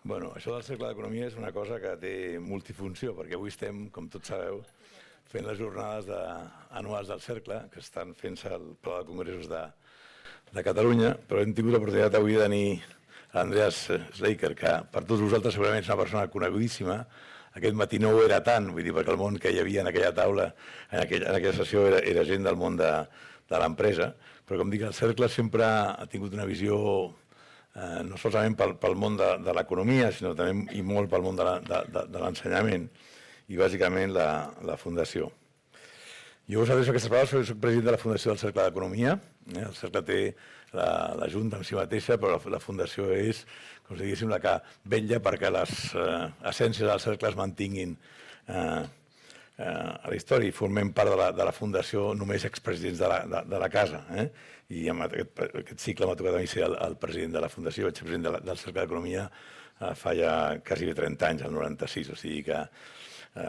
Bueno, això del Cercle d'Economia és una cosa que té multifunció, perquè avui estem, com tots sabeu, fent les jornades anuals del Cercle, que estan fent-se al Palau de Congressos de Catalunya, però hem tingut l'oportunitat avui de tenir l'Andreas Schleicher, que per tots vosaltres segurament és una persona conegudíssima. Aquest matí no ho era tant, vull dir, perquè el món que hi havia en aquella taula, en aquella sessió, era gent del món de l'empresa, però com dic, el Cercle sempre ha tingut una visió no solament pel món de l'economia, sinó també i molt pel món de l'ensenyament i bàsicament la Fundació. Jo us adreço aquestes paraules, soc president de la Fundació del Cercle d'Economia. El Cercle té la Junta en si mateixa, però la Fundació és, com si diguéssim, la que vetlla perquè les essències del Cercle es mantinguin a la història i formem part de la Fundació només expresidents de la casa. I en aquest cicle m'ha tocat a mi ser el president de la Fundació, vaig ser president del Cercle d'Economia fa ja quasi 30 anys, el 96, o sigui que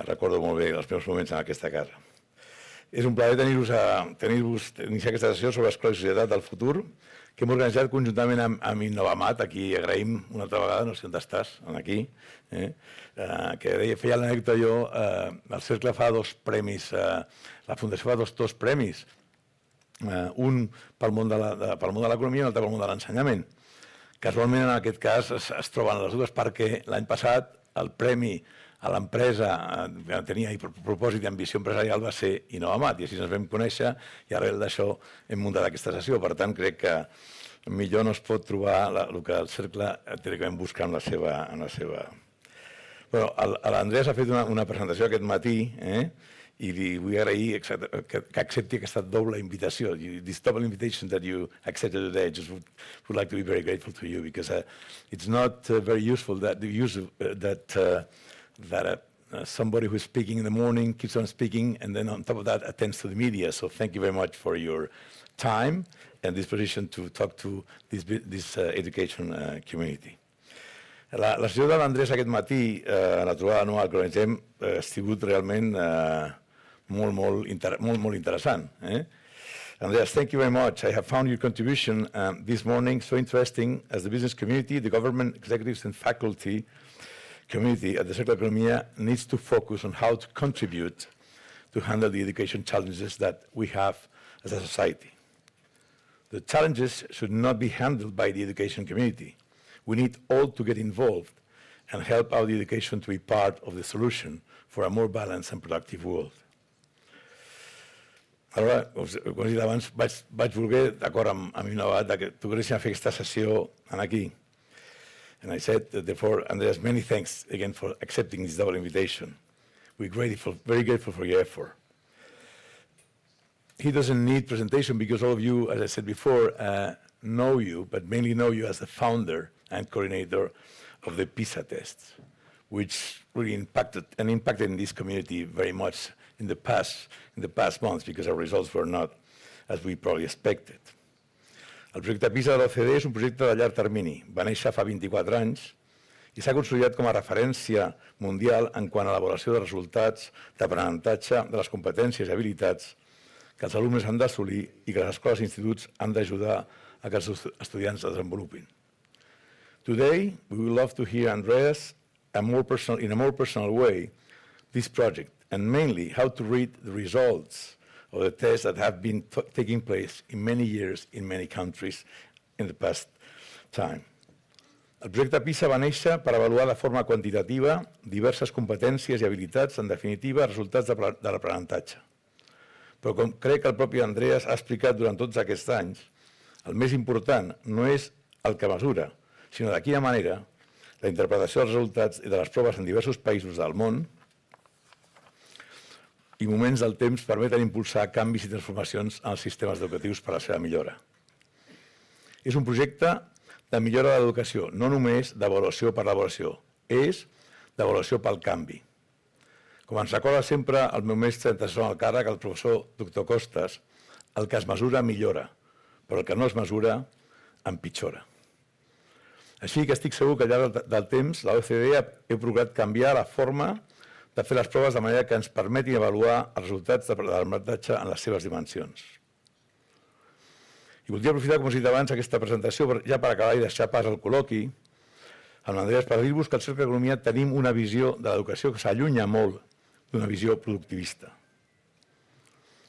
recordo molt bé els meus moments en aquesta casa. És un plaer tenir-vos iniciar aquesta sessió sobre Escola i Societat del Futur, que hem organitzat conjuntament amb Innovamat. Aquí agraïm una altra vegada, no sé on estàs, aquí, que feia l'anècdota jo, el Cercle fa 2 premis, la Fundació fa dos premis, un pel món de l'economia i un altre pel món de l'ensenyament. Casualment, en aquest cas, es troben les dues perquè l'any passat el premi a l'empresa que tenia propòsit i ambició empresarial va ser Innovamat, i així ens vam conèixer i arrel d'això hem muntat aquesta sessió. Per tant, crec que millor no es pot trobar el que el Cercle teòricament busca en la seva... Bueno, l'Andreas ha fet una presentació aquest matí i li vull agrair que accepti aquesta doble invitació. This double invitation that you accepted today, I just would like to be very grateful to you because it's not very useful that somebody who's speaking in the morning keeps on speaking and then on top of that attends to the media. So thank you very much for your time and disposition to talk to this education community. La sessió de l'Andrés aquest matí, a la trobada anual que organitzem, ha sigut realment molt interessant. Andreas, thank you very much. I have found your contribution this morning so interesting as the business community, the government, executives and faculty community at the Cercle Economia needs to focus on how to contribute to handle the education challenges that we have as a society. The challenges should not be handled by the education community. We need all to get involved and help out the education to be part of the solution for a more balanced and productive world. Ara, com he dit abans, vaig voler, d'acord amb Innovamat, que tornessin a fer aquesta sessió aquí. And I said, therefore, Andreas, many thanks again for accepting this double invitation. We're grateful, very grateful for your effort. He doesn't need presentation because all of you, as I said before, know you, but mainly know you as the founder and coordinator of the PISA tests, which really impacted in this community very much in the past months because our results were not as we probably expected. El projecte PISA de l'OCDE és un projecte de llarg termini. Va néixer fa 24 anys i s'ha consolidat com a referència mundial en quant a l'avaluació de resultats d'aprenentatge de les competències i habilitats que els alumnes han d'assolir i que les escoles i instituts han d'ajudar a que els estudiants es desenvolupin. Today, we would love to hear Andreas in a more personal way this project and mainly how to read the results of the tests that have been taking place in many years in many countries in the past time. El projecte PISA va néixer per avaluar de forma quantitativa diverses competències i habilitats, en definitiva, resultats de l'aprenentatge. Però com crec que el propi Andreas ha explicat durant tots aquests anys, el més important no és el que mesura, sinó de quina manera la interpretació dels resultats i de les proves en diversos països del món i moments del temps permeten impulsar canvis i transformacions en els sistemes educatius per a la seva millora. És un projecte de millora de l'educació, no només d'avaluació per l'avaluació, és d'avaluació pel canvi. Com ens recorda sempre el meu mestre antecessor al càrrec, el professor Dr. Costas, el que es mesura millora, però el que no es mesura empitjora. Així que estic segur que al llarg del temps l'OCDE ha procurat canviar la forma de fer les proves de manera que ens permetin avaluar els resultats de l'aprenentatge en les seves dimensions. I voldria aprofitar, com us he dit abans, aquesta presentació ja per acabar i deixar pas al col·loqui amb l'Andreas per dir-vos que al Cercle d'Economia tenim una visió de l'educació que s'allunya molt d'una visió productivista.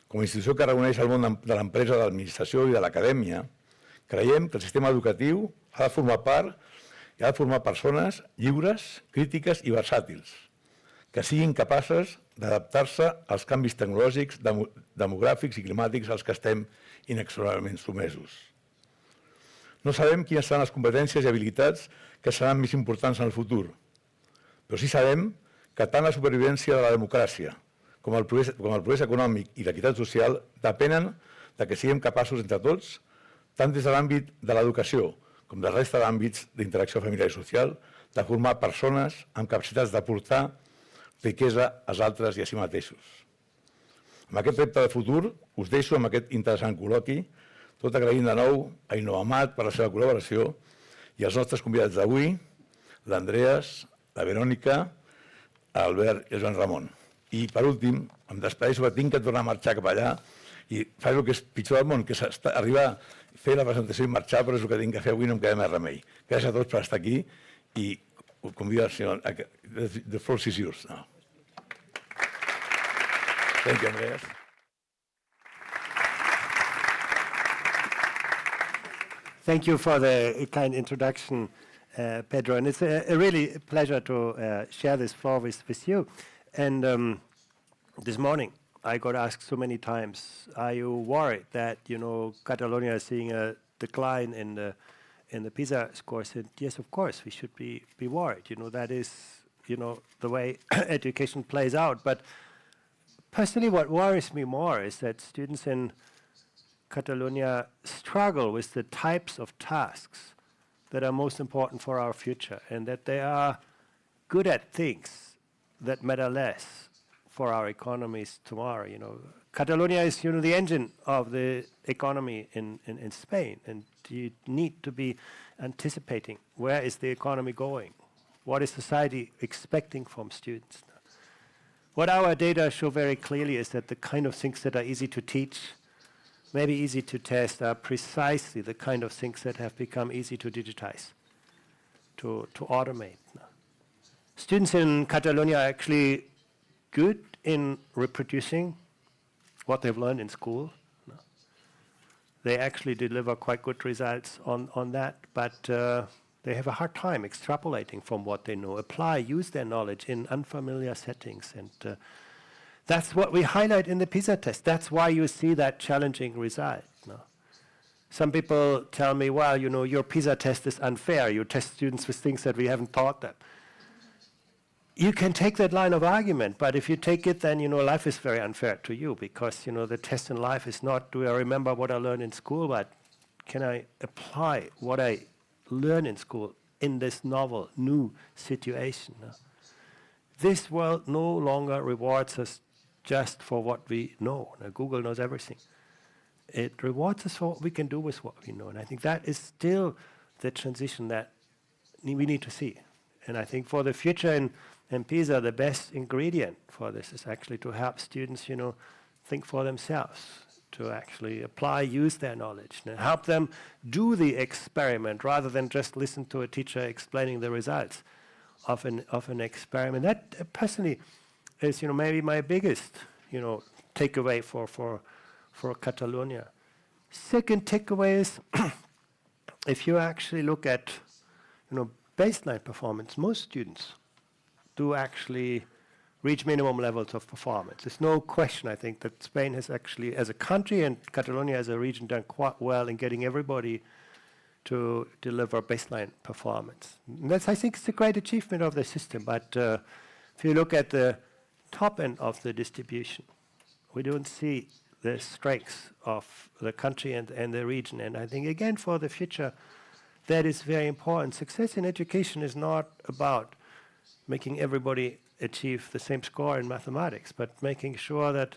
Com a institució que reconeix el món de l'empresa, de l'administració i de l'acadèmia, creiem que el sistema educatiu ha de formar part i ha de formar persones lliures, crítiques i versàtils, que siguin capaces d'adaptar-se als canvis tecnològics, demogràfics i climàtics als que estem inexorablement somesos. No sabem quines seran les competències i habilitats que seran més importants en el futur, però sí sabem que tant la supervivència de la democràcia com el progrés econòmic i l'equitat social depenen de que siguem capaços entre tots, tant des de l'àmbit de l'educació com de la resta d'àmbits d'interacció familiar i social, de formar persones amb capacitats d'aportar riquesa als altres i a si mateixos. Amb aquest repte de futur us deixo amb aquest interessant col·loqui, tot agraint de nou a Innovamat per la seva col·laboració i als nostres convidats d'avui, l'Andreas, la Verónica, l'Albert i el Joan-Ramon. I per últim, em despedeixo perquè tinc que tornar a marxar cap allà i faig el que és pitjor del món, que és arribar a fer la presentació i marxar, però és el que tinc que fer avui, no em queda més remei. Gràcies a tots per estar aquí i us convido al senyor... The floor is yours now. Thank you, Andreas. Thank you for the kind introduction, Pedro. And it's a really pleasure to share this floor with you. And this morning, I got asked so many times, are you worried that, Catalonia is seeing a decline in the PISA scores? And yes, of course, we should be worried. That is, the way education plays out. But personally, what worries me more is that students in Catalonia struggle with the types of tasks that are most important for our future, and that they are good at things that matter less for our economies tomorrow. Catalonia is, the engine of the economy in Spain, and you need to be anticipating where is the economy going, what is society expecting from students. What our data show very clearly is that the kind of things that are easy to teach, maybe easy to test, are precisely the kind of things that have become easy to digitize, to automate. Students in Catalonia are actually good in reproducing what they've learned in school. They actually deliver quite good results on that, but they have a hard time extrapolating from what they know, use their knowledge in unfamiliar settings. And that's what we highlight in the PISA test. That's why you see that challenging result. Some people tell me, well, your PISA test is unfair. You test students with things that we haven't taught them. You can take that line of argument, but if you take it, then, life is very unfair to you because, the test in life is not, do I remember what I learned in school, but can I apply what I learned in school in this novel, new situation? This world no longer rewards us just for what we know. Now, Google knows everything. It rewards us for what we can do with what we know. And I think that is still the transition that we need to see. And I think for the future in PISA, the best ingredient for this is actually to help students, think for themselves, to actually use their knowledge, and help them do the experiment rather than just listen to a teacher explaining the results of an experiment. That personally is, maybe my biggest, takeaway for Catalonia. Second takeaway is, if you actually look at, baseline performance, most students do actually reach minimum levels of performance. There's no question, I think, that Spain has actually, as a country, and Catalonia as a region, done quite well in getting everybody to deliver baseline performance. And that's, I think, it's a great achievement of the system. But if you look at the top end of the distribution, we don't see the strengths of the country and the region. And I think, again, for the future, that is very important. Success in education is not about making everybody achieve the same score in mathematics, but making sure that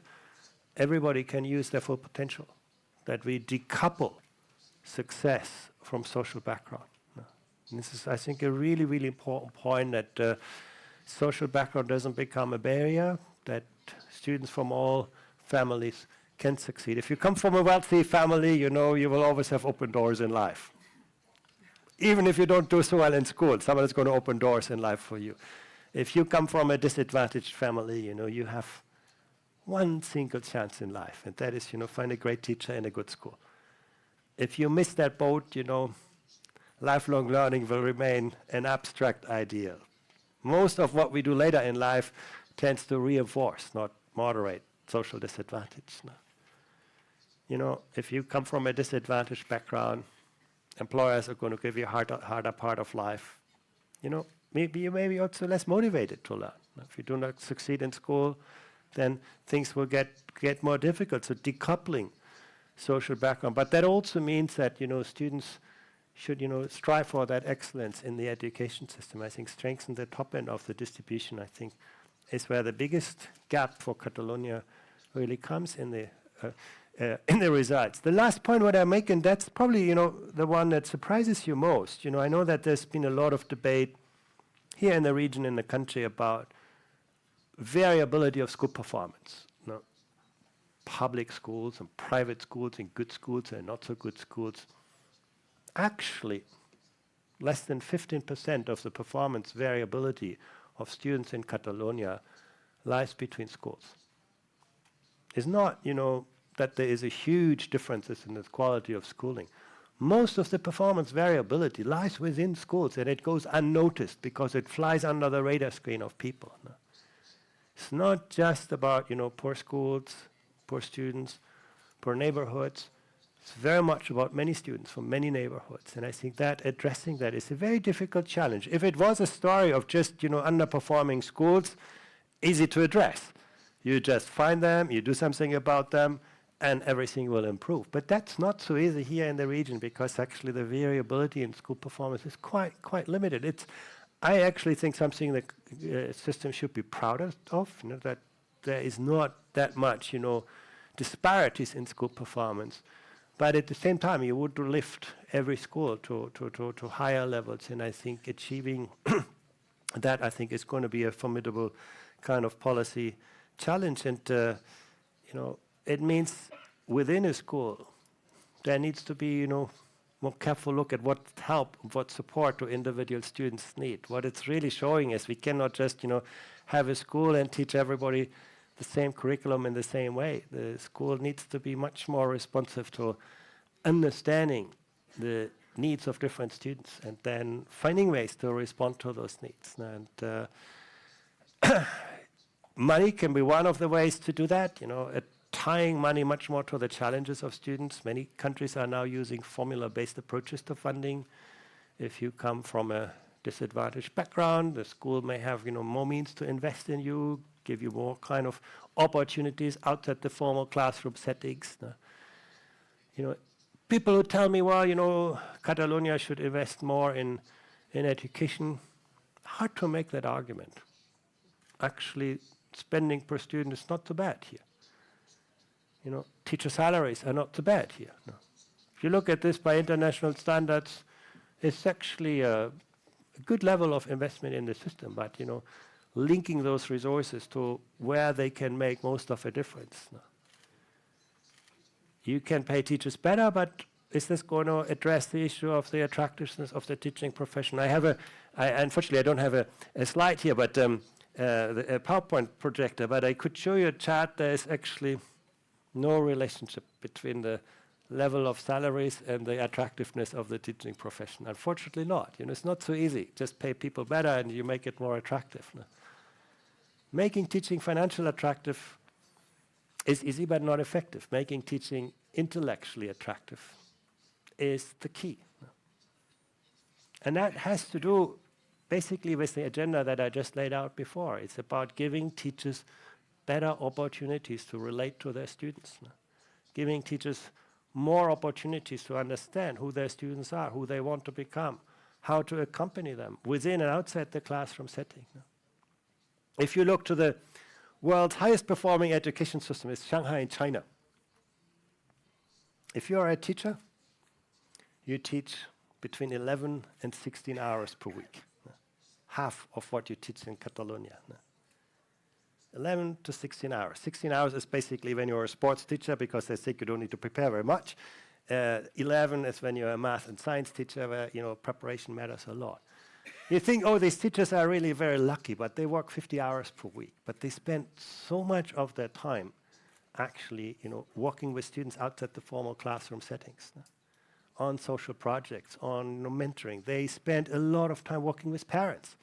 everybody can use their full potential, that we decouple success from social background. And this is, I think, a really, really important point, that social background doesn't become a barrier, that students from all families can succeed. If you come from a wealthy family, you will always have open doors in life. even if you don't do so well in school, someone is going to open doors in life for you. If you come from a disadvantaged family, you have one single chance in life, and that is, find a great teacher in a good school. If you miss that boat, lifelong learning will remain an abstract ideal. Most of what we do later in life tends to reinforce, not moderate, social disadvantage. No? If you come from a disadvantaged background, employers are going to give you a harder part of life. Maybe you may be also less motivated to learn. If you do not succeed in school, then things will get more difficult. So decoupling social background. But that also means that, students should, strive for that excellence in the education system. I think strengthen the top end of the distribution, I think, is where the biggest gap for Catalonia really comes in the results. The last point what I make, and that's probably, the one that surprises you most. I know that there's been a lot of debate here in the region, in the country, about variability of school performance. Public schools and private schools and good schools and not so good schools. Actually, less than 15% of the performance variability of students in Catalonia lies between schools. It's not, that there is a huge differences in the quality of schooling. Most of the performance variability lies within schools, and it goes unnoticed because it flies under the radar screen of people. It's not just about, poor schools, poor students, poor neighborhoods. It's very much about many students from many neighborhoods. And I think that addressing that is a very difficult challenge. If it was a story of just, underperforming schools, easy to address. You just find them, you do something about them, and everything will improve. But that's not so easy here in the region, because actually the variability in school performance is quite limited. I actually think something the system should be proud of, that there is not that much, disparities in school performance. But at the same time, you would lift every school to higher levels, and I think achieving that, I think, is going to be a formidable kind of policy challenge. And it means within a school, there needs to be, more careful look at what help, what support do individual students need. What it's really showing is we cannot just, have a school and teach everybody the same curriculum in the same way. The school needs to be much more responsive to understanding the needs of different students and then finding ways to respond to those needs. And money can be one of the ways to do that, tying money much more to the challenges of students. Many countries are now using formula-based approaches to funding. If you come from a disadvantaged background, the school may have, more means to invest in you, give you more kind of opportunities outside the formal classroom settings. People who tell me, well, Catalonia should invest more in education, hard to make that argument. Actually, spending per student is not so bad here. Teacher salaries are not so bad here. No. If you look at this by international standards, it's actually a good level of investment in the system, but linking those resources to where they can make most of a difference. No. You can pay teachers better, but is this going to address the issue of the attractiveness of the teaching profession? Unfortunately, I don't have a slide here, but a PowerPoint projector, but I could show you a chart. There is actually no relationship between the level of salaries and the attractiveness of the teaching profession. Unfortunately not. It's not so easy. Just pay people better and you make it more attractive. No? Making teaching financially attractive is easy but not effective. Making teaching intellectually attractive is the key. No? And that has to do basically with the agenda that I just laid out before. It's about giving teachers better opportunities to relate to their students. No? Giving teachers more opportunities to understand who their students are, who they want to become, how to accompany them within and outside the classroom setting. No? If you look to the world's highest performing education system, it's Shanghai in China. If you are a teacher, you teach between 11 and 16 hours per week. No? Half of what you teach in Catalonia. No? 11 to 16 hours. 16 hours is basically when you're a sports teacher because they think you don't need to prepare very much. 11 is when you're a math and science teacher, where preparation matters a lot. You think, oh, these teachers are really very lucky, but they work 50 hours per week. But they spend so much of their time actually, working with students outside the formal classroom settings, on social projects, on mentoring. They spend a lot of time working with parents.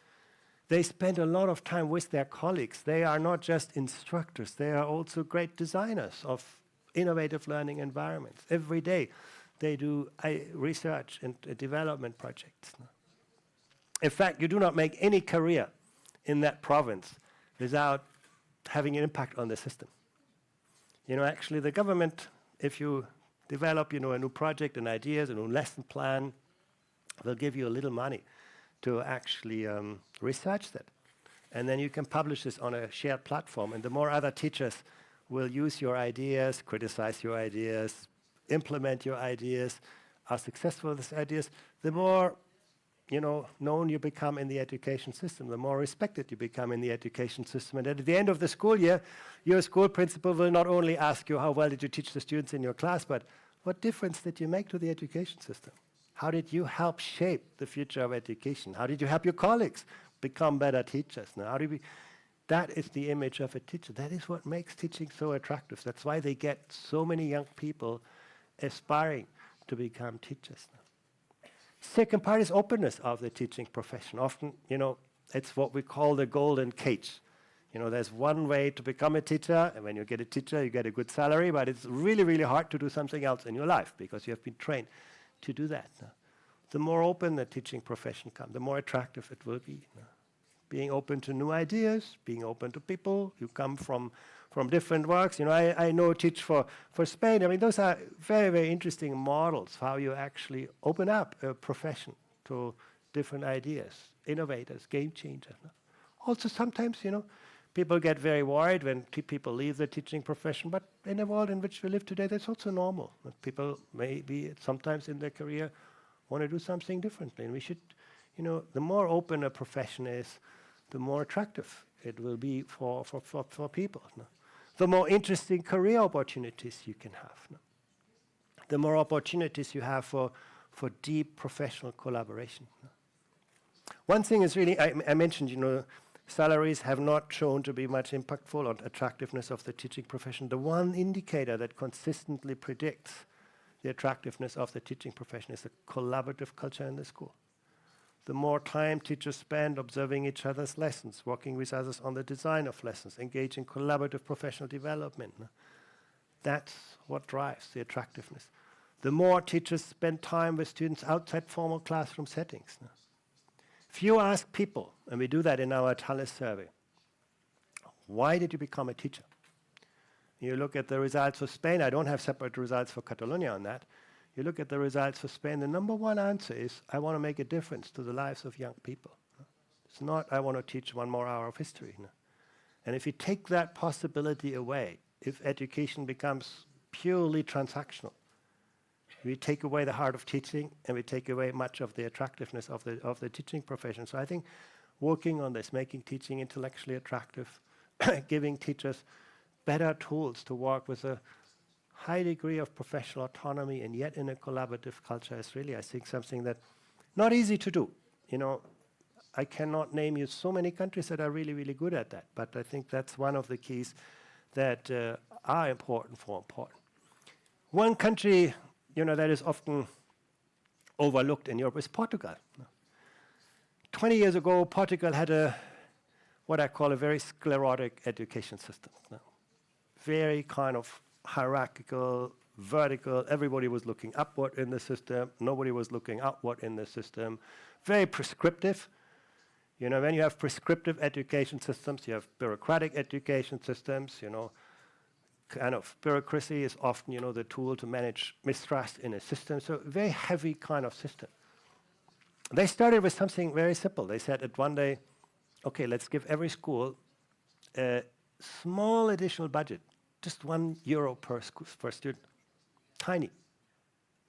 They spend a lot of time with their colleagues. They are not just instructors, they are also great designers of innovative learning environments. Every day they do research and development projects. In fact, you do not make any career in that province without having an impact on the system. Actually the government, if you develop a new project and ideas, a new lesson plan, will give you a little money to actually research that. And then you can publish this on a shared platform. And the more other teachers will use your ideas, criticize your ideas, implement your ideas, are successful with these ideas, the more known you become in the education system, the more respected you become in the education system. And at the end of the school year, your school principal will not only ask you how well did you teach the students in your class, but what difference did you make to the education system? How did you help shape the future of education? How did you help your colleagues become better teachers? Now, that is the image of a teacher. That is what makes teaching so attractive. That's why they get so many young people aspiring to become teachers. Second part is openness of the teaching profession. Often, it's what we call the golden cage. There's one way to become a teacher, and when you get a teacher, you get a good salary, but it's really, really hard to do something else in your life because you have been trained to do that. The more open the teaching profession becomes, the more attractive it will be. Being open to new ideas, being open to people. You come from different works. I know teach for Spain. I mean, those are very, very interesting models, how you actually open up a profession to different ideas, innovators, game changers. Also, sometimes, people get very worried when people leave the teaching profession, but in the world in which we live today, that's also normal. People maybe sometimes in their career want to do something differently. And we should, the more open a profession is, the more attractive it will be for people. The more interesting career opportunities you can have. The more opportunities you have for deep professional collaboration. One thing is really, I mentioned, salaries have not shown to be much impactful on attractiveness of the teaching profession. The one indicator that consistently predicts the attractiveness of the teaching profession is a collaborative culture in the school. The more time teachers spend observing each other's lessons, working with others on the design of lessons, engage in collaborative professional development, that's what drives the attractiveness. The more teachers spend time with students outside formal classroom settings. If you ask people, and we do that in our Thales survey, why did you become a teacher? You look at the results for Spain. I don't have separate results for Catalonia on that. You look at the results for Spain, the number one answer is, I want to make a difference to the lives of young people. It's not, I want to teach one more hour of history. And if you take that possibility away, if education becomes purely transactional, we take away the heart of teaching, and we take away much of the attractiveness of the teaching profession. So I think working on this, making teaching intellectually attractive, giving teachers better tools to work with a high degree of professional autonomy and yet in a collaborative culture is really, I think, something that not easy to do. I cannot name you so many countries that are really, really good at that, but I think that's one of the keys that are important. One country, that is often overlooked in Europe is Portugal. 20 years ago, Portugal had what I call a very sclerotic education system. Very kind of hierarchical, vertical. Everybody was looking upward in the system. Nobody was looking outward in the system. Very prescriptive. When you have prescriptive education systems, you have bureaucratic education systems. Kind of bureaucracy is often, the tool to manage mistrust in a system. So very heavy kind of system. They started with something very simple. They said at one day, okay, let's give every school a small additional budget. Just €1 per student, tiny.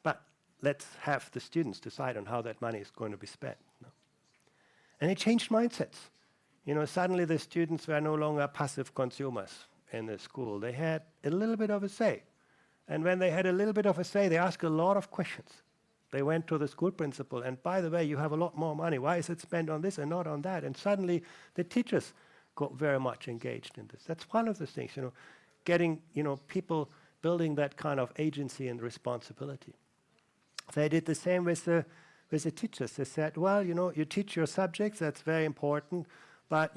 But let's have the students decide on how that money is going to be spent. And it changed mindsets. Suddenly the students were no longer passive consumers in the school. They had a little bit of a say. And when they had a little bit of a say, they asked a lot of questions. They went to the school principal, and by the way, you have a lot more money. Why is it spent on this and not on that? And suddenly the teachers got very much engaged in this. That's one of the things, getting, people building that kind of agency and responsibility. They did the same with the teachers. They said, well, you teach your subjects, that's very important, but,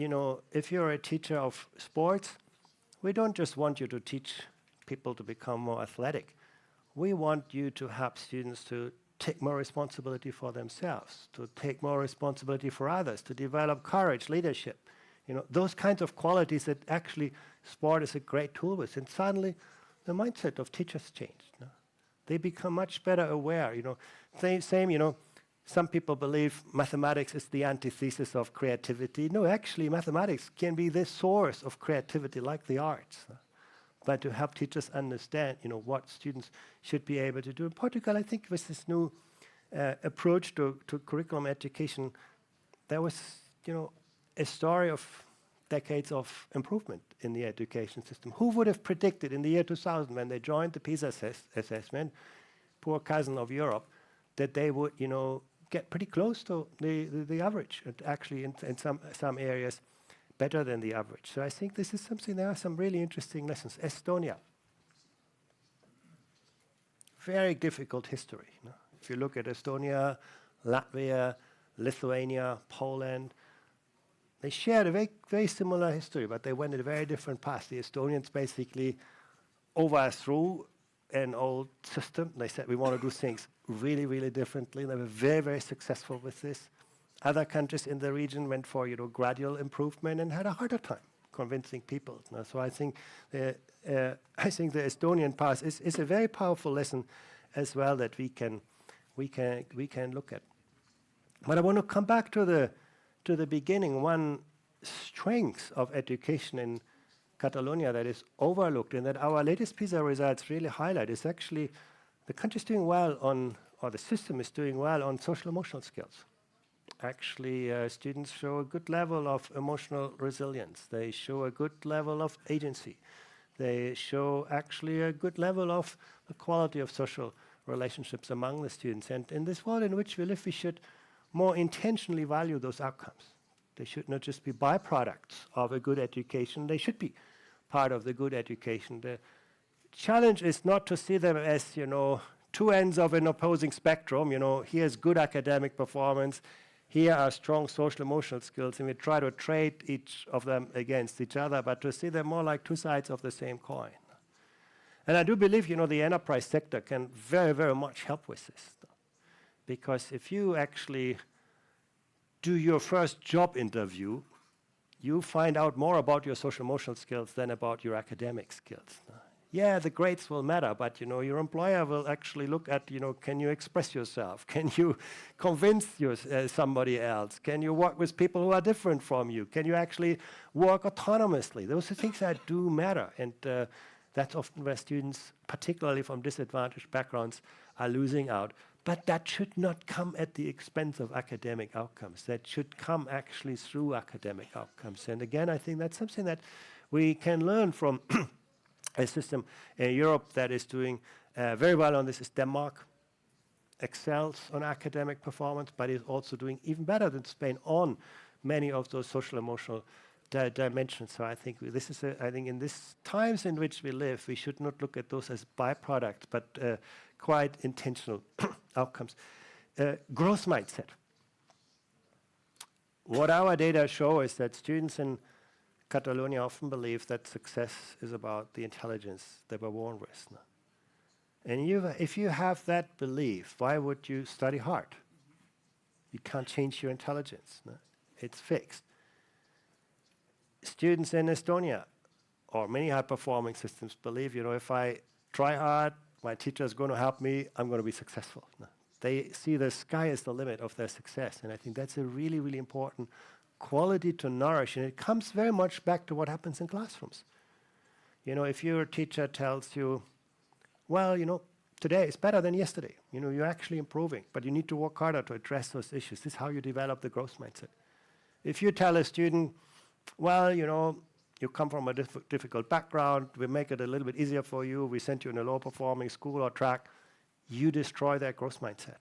if you're a teacher of sports, we don't just want you to teach people to become more athletic. We want you to help students to take more responsibility for themselves, to take more responsibility for others, to develop courage, leadership, those kinds of qualities that actually sport is a great tool with. And suddenly, the mindset of teachers changed. They become much better aware. Some people believe mathematics is the antithesis of creativity. No, actually, mathematics can be the source of creativity, like the arts. But to help teachers understand, what students should be able to do. In Portugal, I think with this new approach to curriculum education, there was, a story of decades of improvement in the education system. Who would have predicted in the year 2000, when they joined the PISA assessment, poor cousin of Europe, that they would, get pretty close to the average, and actually in some areas better than the average. So I think this is something, there are some really interesting lessons. Estonia, very difficult history. If you look at Estonia, Latvia, Lithuania, Poland, they shared a very, very similar history, but they went in a very different path. The Estonians basically overthrew an old system. They said, we want to do things really, really differently. They were very, very successful with this. Other countries in the region went for gradual improvement and had a harder time convincing people. So I think the Estonian path is a very powerful lesson as well that we can look at. But I want to come back to the beginning. One strength of education in Catalonia that is overlooked and that our latest PISA results really highlight is actually the country's doing well on, or the system is doing well on social emotional skills. Actually, students show a good level of emotional resilience. They show a good level of agency. They show actually a good level of the quality of social relationships among the students. And in this world in which we live, we should more intentionally value those outcomes. They should not just be byproducts of a good education. They should be part of the good education. The challenge is not to see them as, two ends of an opposing spectrum. Here's good academic performance. Here are strong social emotional skills, and we try to trade each of them against each other, but to see them more like two sides of the same coin. And I do believe, the enterprise sector can very, very much help with this. Because if you actually do your first job interview, you find out more about your social emotional skills than about your academic skills. Yeah, the grades will matter, but your employer will actually look at, can you express yourself? Can you convince somebody else? Can you work with people who are different from you? Can you actually work autonomously? Those are things that do matter, and that's often where students, particularly from disadvantaged backgrounds, are losing out. But that should not come at the expense of academic outcomes. That should come actually through academic outcomes. And again, I think that's something that we can learn from a system in Europe that is doing very well on this is Denmark. Excels on academic performance, but is also doing even better than Spain on many of those social emotional dimensions. So I think this is I think in these times in which we live, we should not look at those as byproducts, but quite intentional outcomes. Growth mindset. What our data show is that students in Catalonia often believe that success is about the intelligence they were born with. And if you have that belief, why would you study hard? You can't change your intelligence. It's fixed. Students in Estonia, or many high-performing systems, believe, if I try hard, my teacher is going to help me, I'm going to be successful. They see the sky as the limit of their success, and I think that's a really, really important quality to nourish, and it comes very much back to what happens in classrooms. If your teacher tells you, well, today is better than yesterday, you're actually improving, but you need to work harder to address those issues. This is how you develop the growth mindset. If you tell a student, well, you come from a difficult background, we make it a little bit easier for you, we send you in a low-performing school or track, you destroy their growth mindset.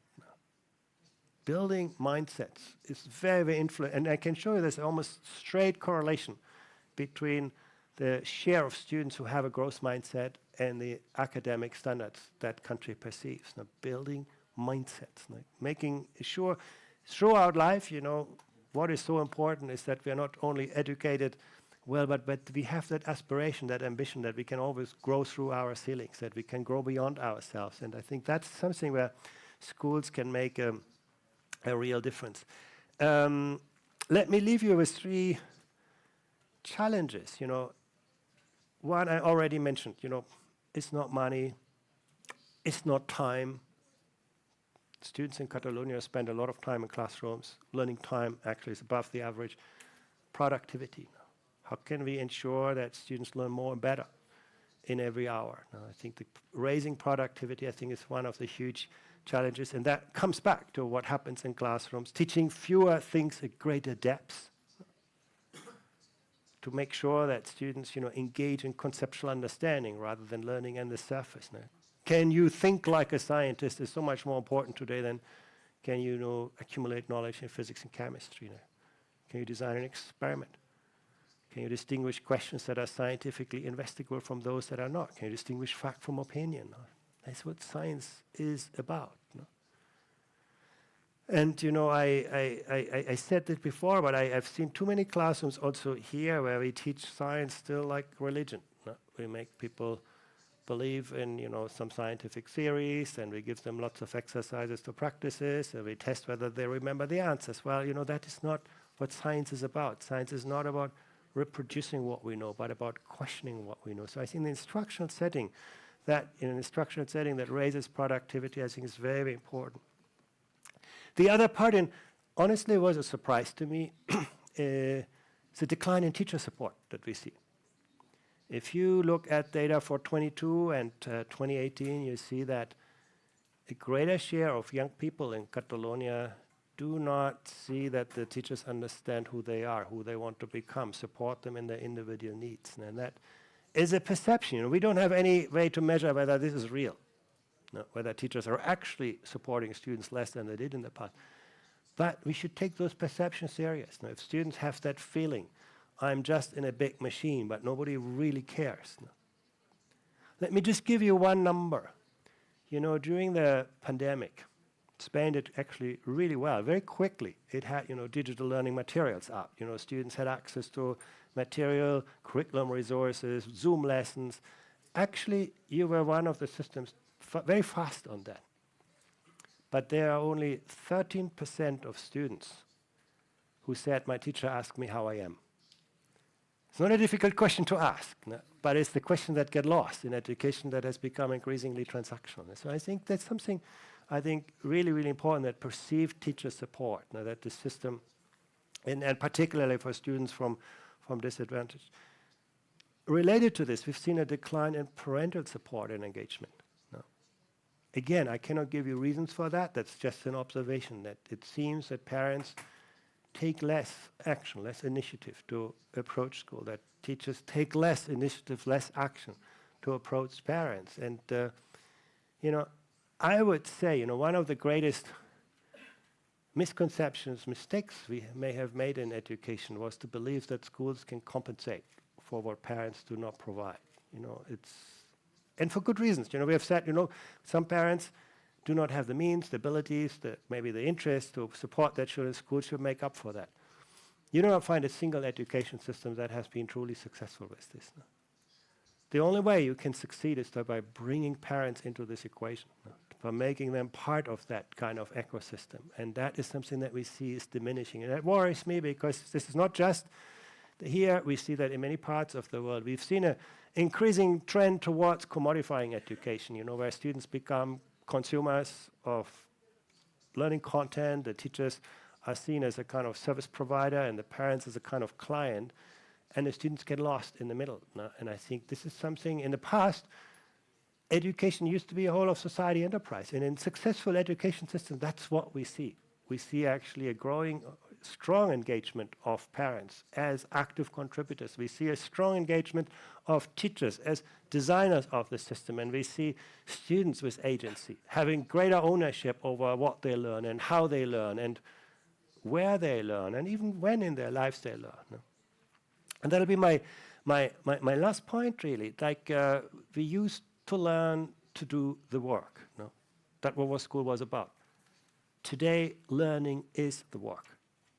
Building mindsets is very, very influential, and I can show you there's almost straight correlation between the share of students who have a growth mindset and the academic standards that country perceives. Now, building mindsets, making sure throughout life, what is so important is that we are not only educated well, but we have that aspiration, that ambition, that we can always grow through our ceilings, that we can grow beyond ourselves. And I think that's something where schools can make a real difference. Let me leave you with 3 challenges. One I already mentioned, it's not money, it's not time. Students in Catalonia spend a lot of time in classrooms. Learning time actually is above the average. Productivity. How can we ensure that students learn more and better in every hour? Now, I think raising productivity, I think, is one of the huge challenges, and that comes back to what happens in classrooms, teaching fewer things at greater depths to make sure that students, engage in conceptual understanding rather than learning on the surface. Now, can you think like a scientist is so much more important today than can you accumulate knowledge in physics and chemistry. Now. Can you design an experiment? Can you distinguish questions that are scientifically investigable from those that are not? Can you distinguish fact from opinion? That's what science is about. And I said that before, but I've seen too many classrooms also here where we teach science still like religion. We make people believe in some scientific theories, and we give them lots of exercises to practices, and we test whether they remember the answers. Well, that is not what science is about. Science is not about reproducing what we know, but about questioning what we know. So I think the instructional setting, in an instructional setting that raises productivity, I think is very, very important. The other part, and honestly was a surprise to me, is the decline in teacher support that we see. If you look at data for 22 and 2018, you see that a greater share of young people in Catalonia do not see that the teachers understand who they are, who they want to become, support them in their individual needs. And that is a perception. We don't have any way to measure whether this is real, whether teachers are actually supporting students less than they did in the past. But we should take those perceptions serious. Now, if students have that feeling, I'm just in a big machine, but nobody really cares. Let me just give you one number. During the pandemic, Spain did actually really well. Very quickly, it had digital learning materials up. Students had access to material, curriculum resources, Zoom lessons. Actually, you were one of the systems very fast on that. But there are only 13% of students who said, my teacher asked me how I am. It's not a difficult question to ask, but it's the question that gets lost in education that has become increasingly transactional. So I think that's something really, really important, that perceived teacher support, that the system, and particularly for students from disadvantaged. Related to this, we've seen a decline in parental support and engagement. Again, I cannot give you reasons for that. That's just an observation that it seems that parents take less action, less initiative to approach school, that teachers take less initiative, less action to approach parents. And, I would say, one of the greatest misconceptions, mistakes we may have made in education was to believe that schools can compensate for what parents do not provide. And for good reasons. We have said, some parents do not have the means, the abilities, maybe the interest to support their children. Schools should make up for that. You don't find a single education system that has been truly successful with this. The only way you can succeed is by bringing parents into this equation, by making them part of that kind of ecosystem. And that is something that we see is diminishing. And that worries me, because this is not just here. We see that in many parts of the world. We've seen an increasing trend towards commodifying education, where students become consumers of learning content. The teachers are seen as a kind of service provider, and the parents as a kind of client, and the students get lost in the middle. And I think this is something in the past. Education used to be a whole of society enterprise, and in successful education systems, that's what we see. We see actually a growing strong engagement of parents as active contributors. We see a strong engagement of teachers as designers of the system, and we see students with agency, having greater ownership over what they learn and how they learn and where they learn and even when in their lives they learn. No? And that'll be my last point, really. Like we used to learn to do the work. No? That's what school was about. Today, learning is the work.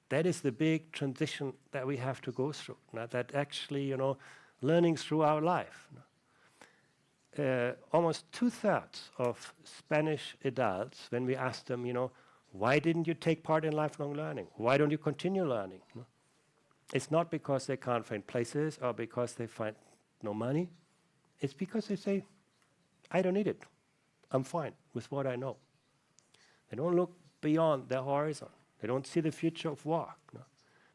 That is the big transition that we have to go through. No? That actually, you know, learning through our life. No? Almost 2/3 of Spanish adults, when we ask them, you know, why didn't you take part in lifelong learning? Why don't you continue learning? No? It's not because they can't find places or because they find no money. It's because they say, I don't need it. I'm fine with what I know. They don't look beyond their horizon. They don't see the future of work. No?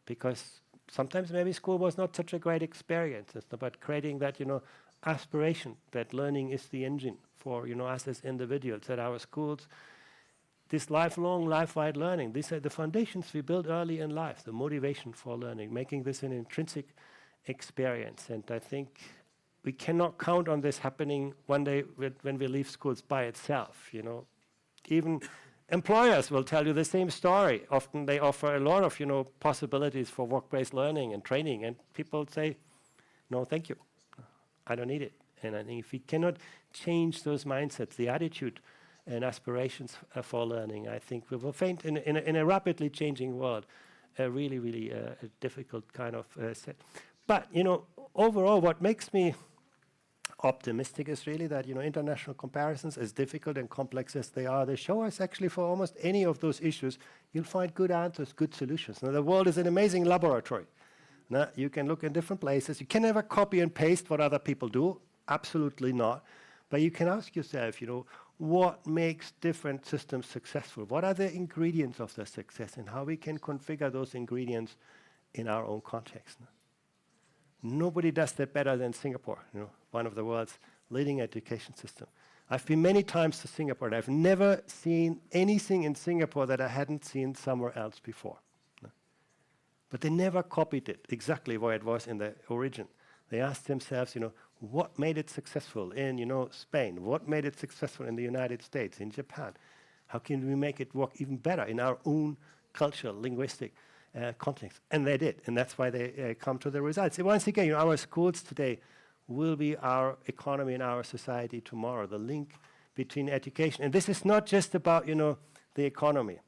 Because sometimes maybe school was not such a great experience. It's about creating that, you know, aspiration that learning is the engine for, you know, us as individuals at our schools. This lifelong, life-wide learning, these are the foundations we build early in life, the motivation for learning, making this an intrinsic experience. And I think we cannot count on this happening one day when we leave schools by itself, you know. Even employers will tell you the same story. Often they offer a lot of, you know, possibilities for work-based learning and training, and people say, no, thank you. I don't need it. And I think if we cannot change those mindsets, the attitude and aspirations for learning, I think we will find in a rapidly changing world a really, really difficult kind of set. But, you know, overall, what makes me optimistic is really that, you know, international comparisons, as difficult and complex as they are, they show us actually for almost any of those issues, you'll find good answers, good solutions. Now, the world is an amazing laboratory. Now, you can look in different places. You can never copy and paste what other people do. Absolutely not. But you can ask yourself, you know, what makes different systems successful? What are the ingredients of their success and how we can configure those ingredients in our own context? Nobody does that better than Singapore, you know, one of the world's leading education systems. I've been many times to Singapore, and I've never seen anything in Singapore that I hadn't seen somewhere else before. No? But they never copied it exactly where it was in the origin. They asked themselves, you know, what made it successful in, you know, Spain? What made it successful in the United States, in Japan? How can we make it work even better in our own cultural, linguistic context? And they did, and that's why they come to the results. And once again, you know, our schools today will be our economy and our society tomorrow, the link between education. And this is not just about, you know, the economy.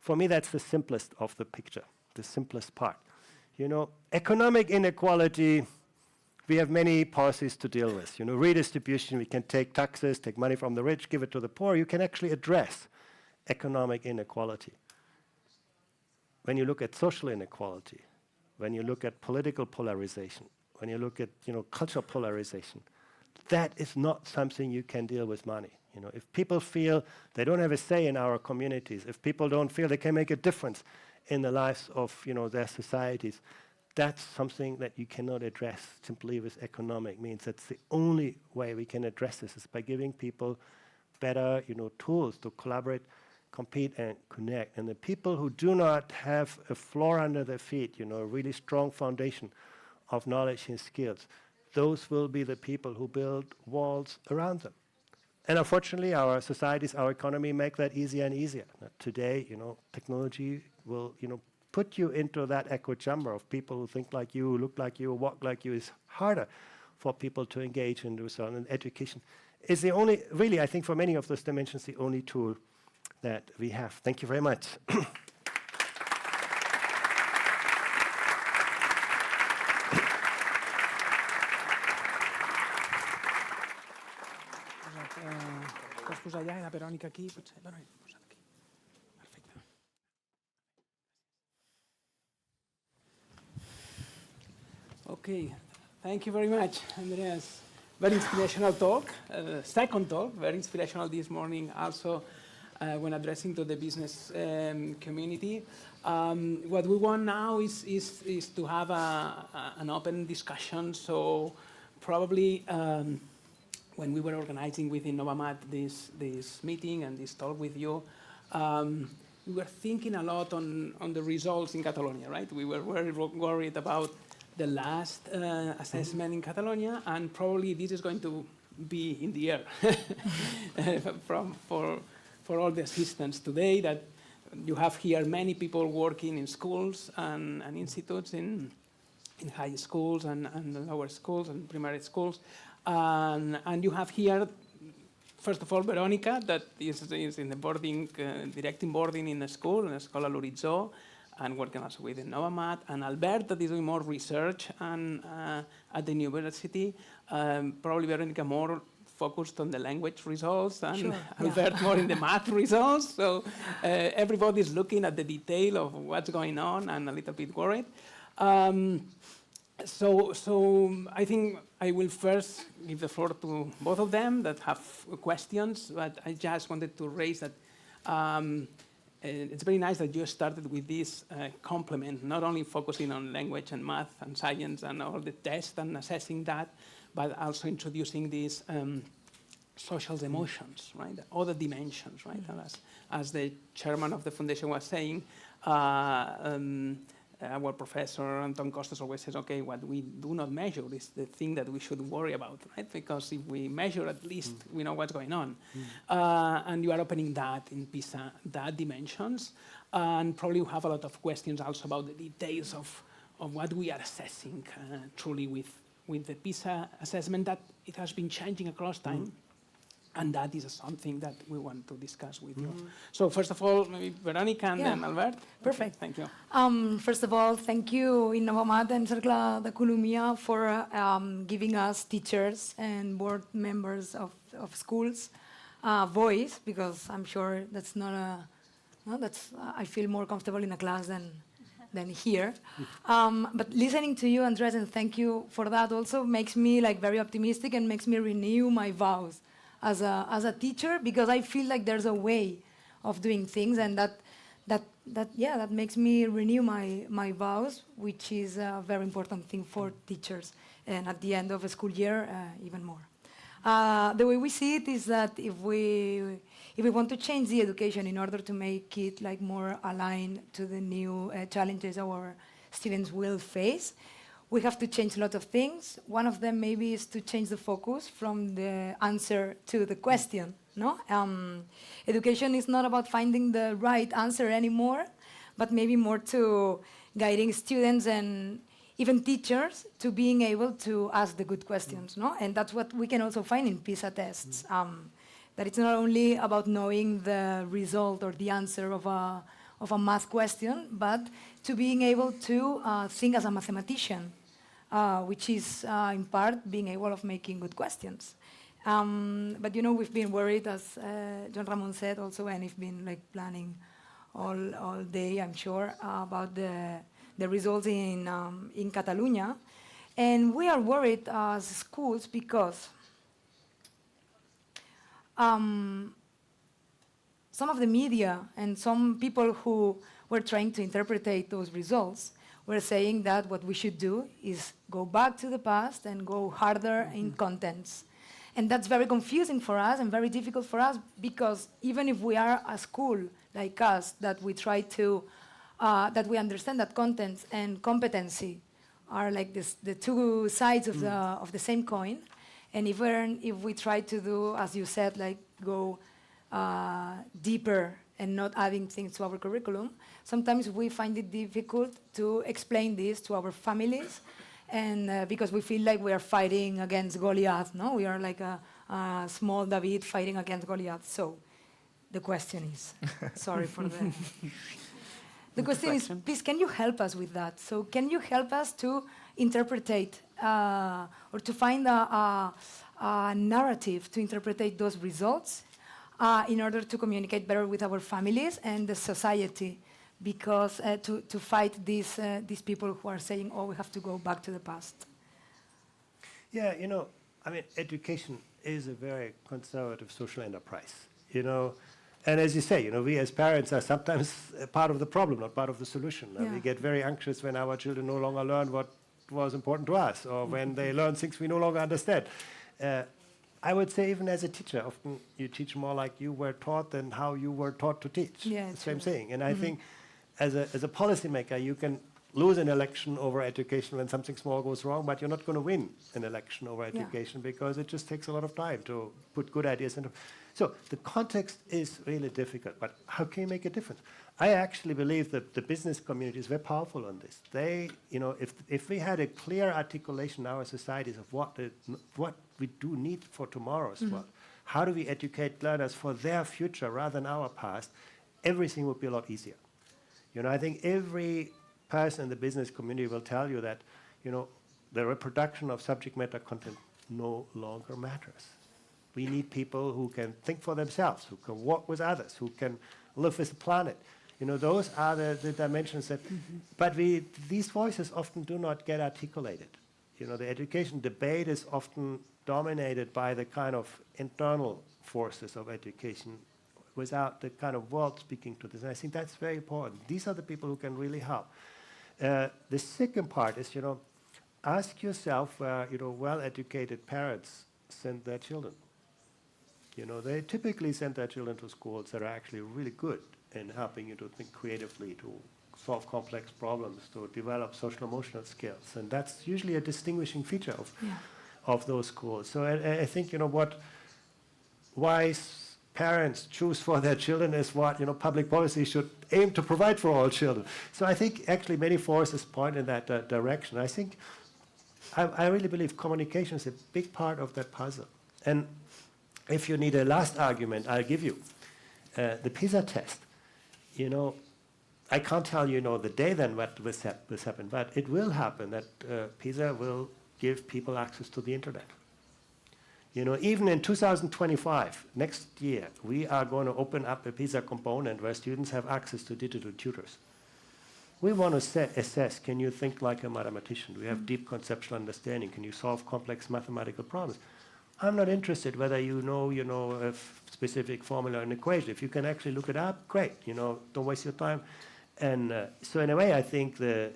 For me, that's the simplest of the picture, the simplest part. You know, economic inequality, we have many policies to deal with. You know, redistribution, we can take taxes, take money from the rich, give it to the poor. You can actually address economic inequality. When you look at social inequality, when you look at political polarization, when you look at, you know, cultural polarization, that is not something you can deal with money. You know, if people feel they don't have a say in our communities, if people don't feel they can make a difference in the lives of, you know, their societies, that's something that you cannot address simply with economic means. That's the only way we can address this, is by giving people better, you know, tools to collaborate, compete, and connect. And the people who do not have a floor under their feet, you know, a really strong foundation of knowledge and skills, those will be the people who build walls around them. And unfortunately, our societies, our economy make that easier and easier. Today, you know, technology will, you know, put you into that echo chamber of people who think like you, who look like you, walk like you. Is harder for people to engage and do so. And education is the only, really, I think for many of those dimensions, the only tool that we have. Thank you very much. Pots posar allà i la Verónica aquí, potser. Bueno, posa't aquí. Perfecte. Okay, thank you very much, Andreas. Very inspirational talk, second talk, very inspirational this morning also when addressing to the business community. What we want now is to have an open discussion, so probably when we were organizing with Innovamat this meeting and this talk with you, we were thinking a lot on the results in Catalonia, right? We were very worried about the last assessment in Catalonia, and probably this is going to be in the air for all the assistants today, that you have here many people working in schools and institutes, in high schools and lower schools and primary schools. And you have here, first of all, Verónica, that is in the boarding, directing boarding in a school, in Escola L'Horitzó, and working also with Innovamat, and Albert, that is doing more research and, at the university. Probably Verónica more focused on the language results, and sure, Albert more in the math results. So everybody's looking at the detail of what's going on and a little bit worried. So I think I will first give the floor to both of them that have questions, but I just wanted to raise that it's very nice that you started with this complement, not only focusing on language and math and science and all the tests and assessing that, but also introducing these social emotions, right? The other dimensions, right? As the chairman of the foundation was saying, our professor, Anton Costas, always says, okay, what we do not measure is the thing that we should worry about, right? Because if we measure, at least we know what's going on. And you are opening that in PISA, that dimensions. And probably you have a lot of questions also about the details of what we are assessing truly with the PISA assessment, that it has been changing across time. And that is something that we want to discuss with you. So first of all, maybe Verónica and then Albert. Perfect. Okay, thank you. First of all, thank you, Innovamat and Cercle d'Economia, for giving us teachers and board members of schools voice, because I'm sure that's not I feel more comfortable in a class than here. But listening to you, Andreas, and thank you for that, also makes me very optimistic and makes me renew my vows as a teacher, because I feel like there's a way of doing things, and that makes me renew my vows, which is a very important thing for teachers, and at the end of a school year, even more. The way we see it is that if we want to change the education in order to make it more aligned to the new challenges our students will face, we have to change a lot of things. One of them maybe is to change the focus from the answer to the question. No? Education is not about finding the right answer anymore, but maybe more to guiding students and even teachers to being able to ask the good questions. No? And that's what we can also find in PISA tests, that it's not only about knowing the result or the answer of a math question, but to being able to think as a mathematician, which is in part being able of making good questions. But we've been worried, as Joan-Ramon said also, and we've been planning all day, I'm sure, about the results in Catalonia. And we are worried as schools because some of the media and some people who were trying to interpret those results were saying that what we should do is go back to the past and go harder in contents. And that's very confusing for us and very difficult for us, because even if we are a school like us, that we try to, that we understand that contents and competency are the two sides of the same coin. And even if we try to do, as you said, go deeper and not adding things to our curriculum, sometimes we find it difficult to explain this to our families, and because we feel like we are fighting against Goliath, no? We are like a small David fighting against Goliath. So the question is, sorry for the... The question is, please, can you help us with that? So can you help us to interpret or to find a narrative to interpret those results in order to communicate better with our families and the society, because to fight these people who are saying, oh, we have to go back to the past. Yeah, education is a very conservative social enterprise, And as you say, we as parents are sometimes part of the problem, not part of the solution. Yeah. We get very anxious when our children no longer learn what was important to us, or when they learn things we no longer understand. I would say even as a teacher, often you teach more like you were taught than how you were taught to teach. Yeah, Same true. thing. And I think as a policymaker, you can lose an election over education when something small goes wrong, but you're not going to win an election over education because it just takes a lot of time to put good ideas into. So the context is really difficult, but how can you make a difference? I actually believe that the business community is very powerful on this. They, if we had a clear articulation in our societies of what we do need for tomorrow's world, how do we educate learners for their future rather than our past, everything would be a lot easier. I think every person in the business community will tell you that, the reproduction of subject matter content no longer matters. We need people who can think for themselves, who can work with others, who can live with the planet. Those are the dimensions that, but these voices often do not get articulated. The education debate is often dominated by the kind of internal forces of education without the kind of world speaking to this. And I think that's very important. These are the people who can really help. The second part is, ask yourself where, well-educated parents send their children. They typically send their children to schools that are actually really good in helping you to think creatively, to solve complex problems, to develop social emotional skills. And that's usually a distinguishing feature of those schools. So I think, what wise parents choose for their children is what, public policy should aim to provide for all children. So I think actually many forces point in that direction. I think, I really believe communication is a big part of that puzzle. And if you need a last argument, I'll give you. The PISA test, I can't tell you, the day then what will happen, but it will happen that PISA will give people access to the internet. Even in 2025, next year, we are going to open up a PISA component where students have access to digital tutors. We want to assess, can you think like a mathematician? Do you have deep conceptual understanding? Can you solve complex mathematical problems? I'm not interested whether you know a specific formula and equation. If you can actually look it up, great. Don't waste your time. And so in a way, I think the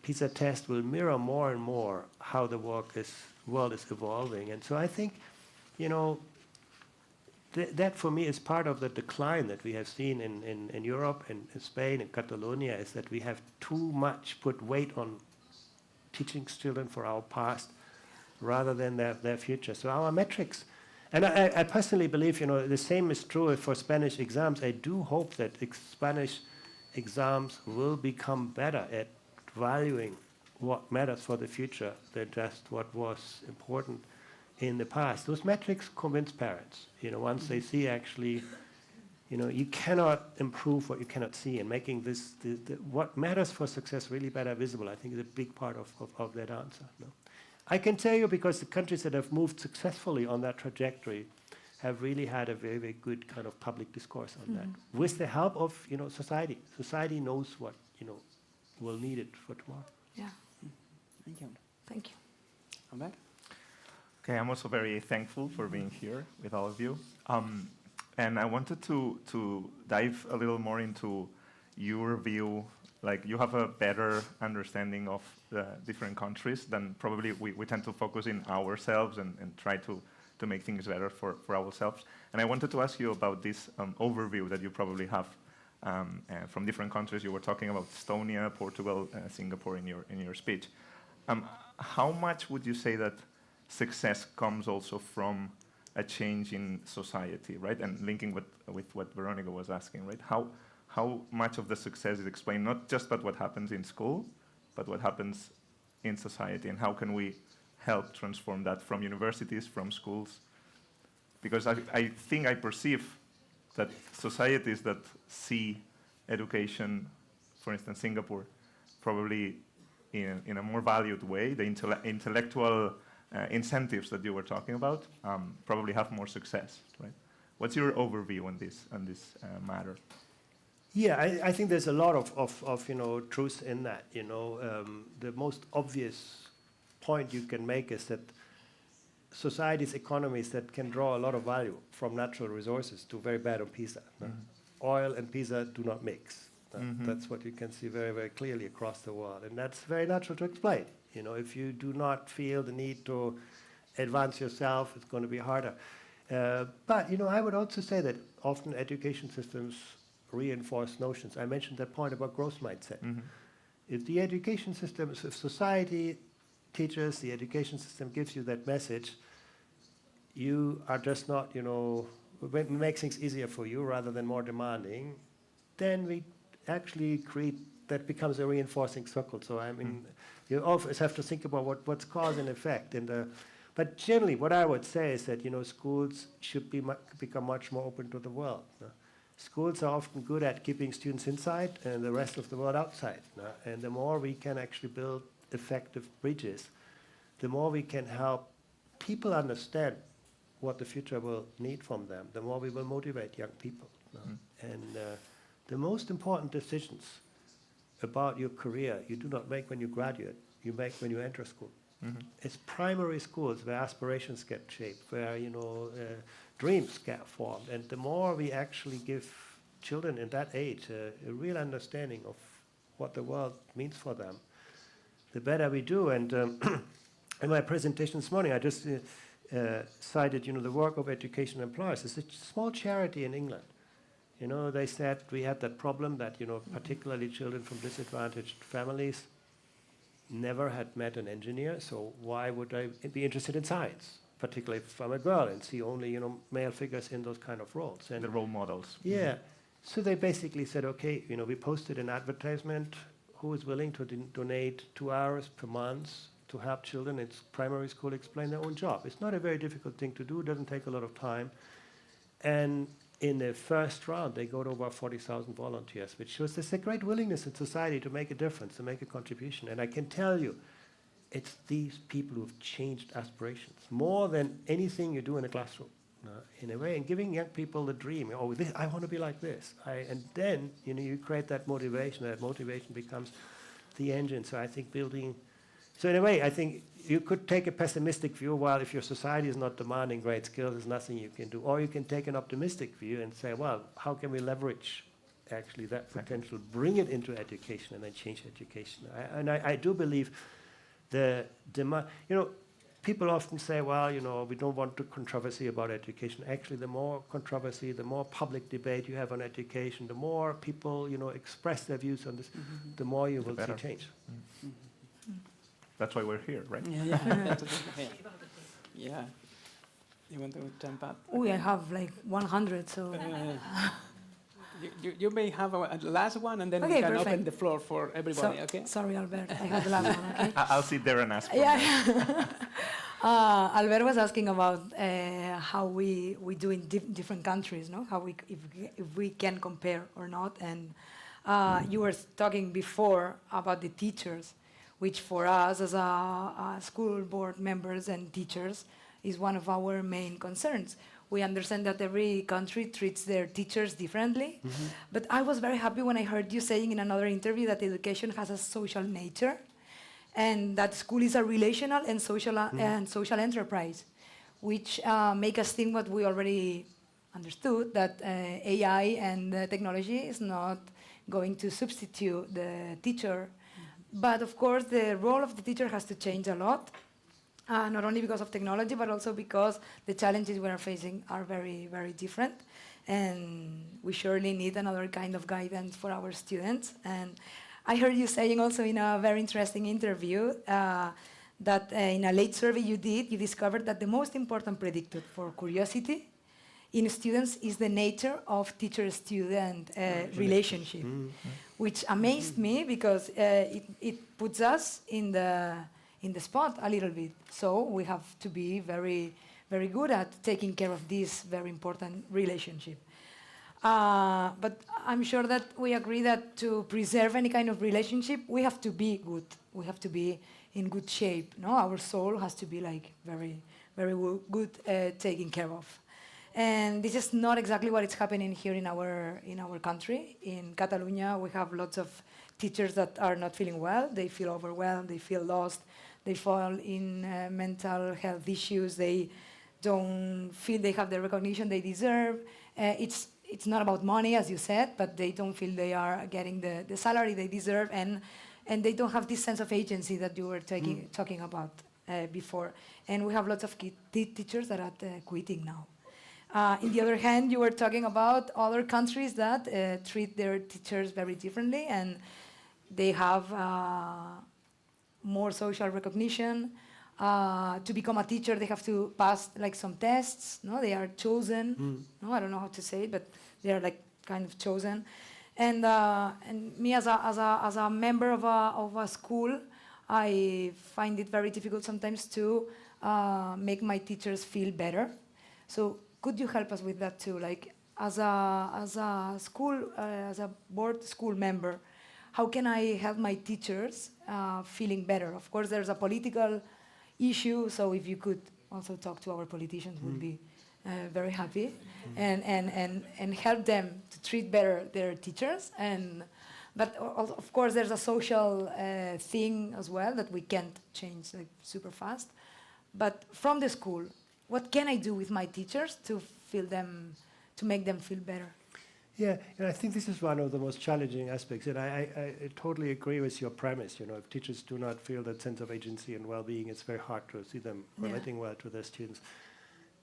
PISA test will mirror more and more how the world is evolving. And so I think, that for me is part of the decline that we have seen in Europe and in Spain and Catalonia, is that we have too much put weight on teaching children for our past rather than their future. So our metrics, and I personally believe, the same is true for Spanish exams. I do hope that Spanish exams will become better at valuing what matters for the future than just what was important in the past. Those metrics convince parents, once they see actually, you cannot improve what you cannot see, and making this, what matters for success really better visible, I think is a big part of that answer. No? I can tell you, because the countries that have moved successfully on that trajectory have really had a very, very good kind of public discourse on that, with the help of society. Society knows what will need it for tomorrow. Yeah. Thank you. Thank you. I'm back. Okay, I'm also very thankful for being here with all of you. And I wanted to dive a little more into your view. Like, you have a better understanding of the different countries than probably we tend to focus in ourselves and try to make things better for ourselves. And I wanted to ask you about this overview that you probably have from different countries. You were talking about Estonia, Portugal, Singapore in your speech. How much would you say that success comes also from a change in society, right? And linking with what Veronica was asking, right? How much of the success is explained not just by what happens in school, but what happens in society, and how can we help transform that from universities, from schools? Because I think I perceive that societies that see education, for instance, Singapore, probably in a more valued way, the intellectual incentives that you were talking about probably have more success, right? What's your overview on this matter? Yeah, I think there's a lot of truth in that. The most obvious point you can make is that societies, economies that can draw a lot of value from natural resources do very bad on PISA. Oil and PISA do not mix. That's what you can see very, very clearly across the world, and that's very natural to explain. If you do not feel the need to advance yourself, it's going to be harder. But, I would also say that often education systems reinforce notions. I mentioned that point about growth mindset. If the education system, if society teaches, the education system gives you that message, you are just not, make things easier for you rather than more demanding, then we actually create, that becomes a reinforcing circle. So, you always have to think about what's cause and effect. But generally, what I would say is that, schools should become much more open to the world. Schools are often good at keeping students inside and the rest of the world outside. And the more we can actually build effective bridges, the more we can help people understand what the future will need from them, the more we will motivate young people. And the most important decisions about your career, you do not make when you graduate, you make when you enter school. It's primary schools where aspirations get shaped, where dreams get formed, and the more we actually give children in that age a real understanding of what the world means for them, the better we do. And in my presentation this morning, I just cited the work of Education Employers. It's a small charity in England. They said we had that problem that particularly children from disadvantaged families never had met an engineer, so why would I be interested in science, particularly if I'm a girl and see only male figures in those kind of roles. And the role models. Yeah. So they basically said, okay, we posted an advertisement, who is willing to donate 2 hours per month to help children in primary school explain their own job. It's not a very difficult thing to do, it doesn't take a lot of time. And in the first round, they got over 40,000 volunteers, which shows there's a great willingness in society to make a difference, to make a contribution. And I can tell you, it's these people who have changed aspirations more than anything you do in a classroom, in a way, and giving young people the dream. Oh, I want to be like this. And then you create that motivation. That motivation becomes the engine. So I think so in a way, I think you could take a pessimistic view, well, if your society is not demanding great skills, there's nothing you can do. Or you can take an optimistic view and say, well, how can we leverage actually that potential, bring it into education and then change education? I do believe the demand, people often say, well, we don't want controversy about education. Actually, the more controversy, the more public debate you have on education, the more people, express their views on this, the more you will see change. That's why we're here, right? Yeah. You want to jump up? I have like 100, so... You may have a last one, and then we can open the floor for everybody, okay? Sorry, Albert, I have the last one, okay? I'll sit there and ask. Albert was asking about how we do in different countries, no? If we can compare or not. And you were talking before about the teachers, which for us as a school board members and teachers is one of our main concerns. We understand that every country treats their teachers differently, but I was very happy when I heard you saying in another interview that education has a social nature, and that school is a relational and social enterprise, which make us think what we already understood, that AI and technology is not going to substitute the teacher. But of course, the role of the teacher has to change a lot. Not only because of technology, but also because the challenges we are facing are very, very different. And we surely need another kind of guidance for our students. And I heard you saying also in a very interesting interview that in a late survey you discovered that the most important predictor for curiosity in students is the nature of teacher-student relationship, which amazed me because it puts us in the spot a little bit. So we have to be very, very good at taking care of this very important relationship. But I'm sure that we agree that to preserve any kind of relationship, we have to be good. We have to be in good shape. No, our soul has to be like very, very good taken care of. And this is not exactly what is happening here in our country. In Catalonia, we have lots of teachers that are not feeling well. They feel overwhelmed. They feel lost. They fall in mental health issues. They don't feel they have the recognition they deserve. It's not about money, as you said, but they don't feel they are getting the salary they deserve, and they don't have this sense of agency that you were talking about. before. And we have lots of teachers that are quitting now. On the other hand, you were talking about other countries that treat their teachers very differently, and they have more social recognition. To become a teacher, they have to pass like some tests. No, they are chosen. No, I don't know how to say it, but they are like kind of chosen. And me as a member of a school, I find it very difficult sometimes to make my teachers feel better. So could you help us with that too? Like as a school, as a board school member, how can I help my teachers feeling better? Of course, there's a political issue, so if you could also talk to our politicians, would be very happy, and help them to treat better their teachers. But of course, there's a social thing as well that we can't change like super fast. But from the school, what can I do with my teachers to make them feel better? Yeah, and I think this is one of the most challenging aspects, and I totally agree with your premise. If teachers do not feel that sense of agency and well-being, it's very hard to see them relating well to their students.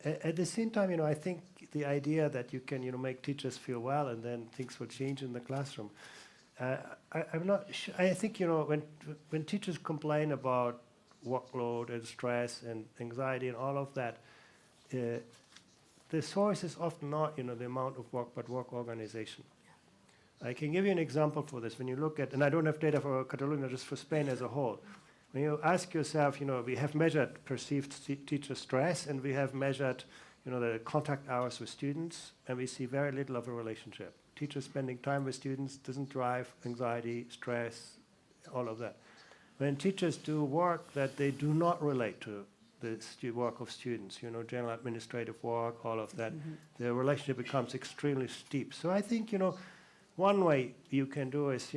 At the same time, I think the idea that you can, make teachers feel well and then things will change in the classroom. I'm not sure. I think, when teachers complain about workload and stress and anxiety and all of that, the source is often not, the amount of work, but work organization. I can give you an example for this. When you look at, and I don't have data for Catalonia, just for Spain as a whole. When you ask yourself, we have measured perceived teacher stress, and we have measured, the contact hours with students, and we see very little of a relationship. Teachers spending time with students doesn't drive anxiety, stress, all of that. When teachers do work that they do not relate to the work of students, general administrative work, all of that, the relationship becomes extremely steep. So I think, one way you can do is,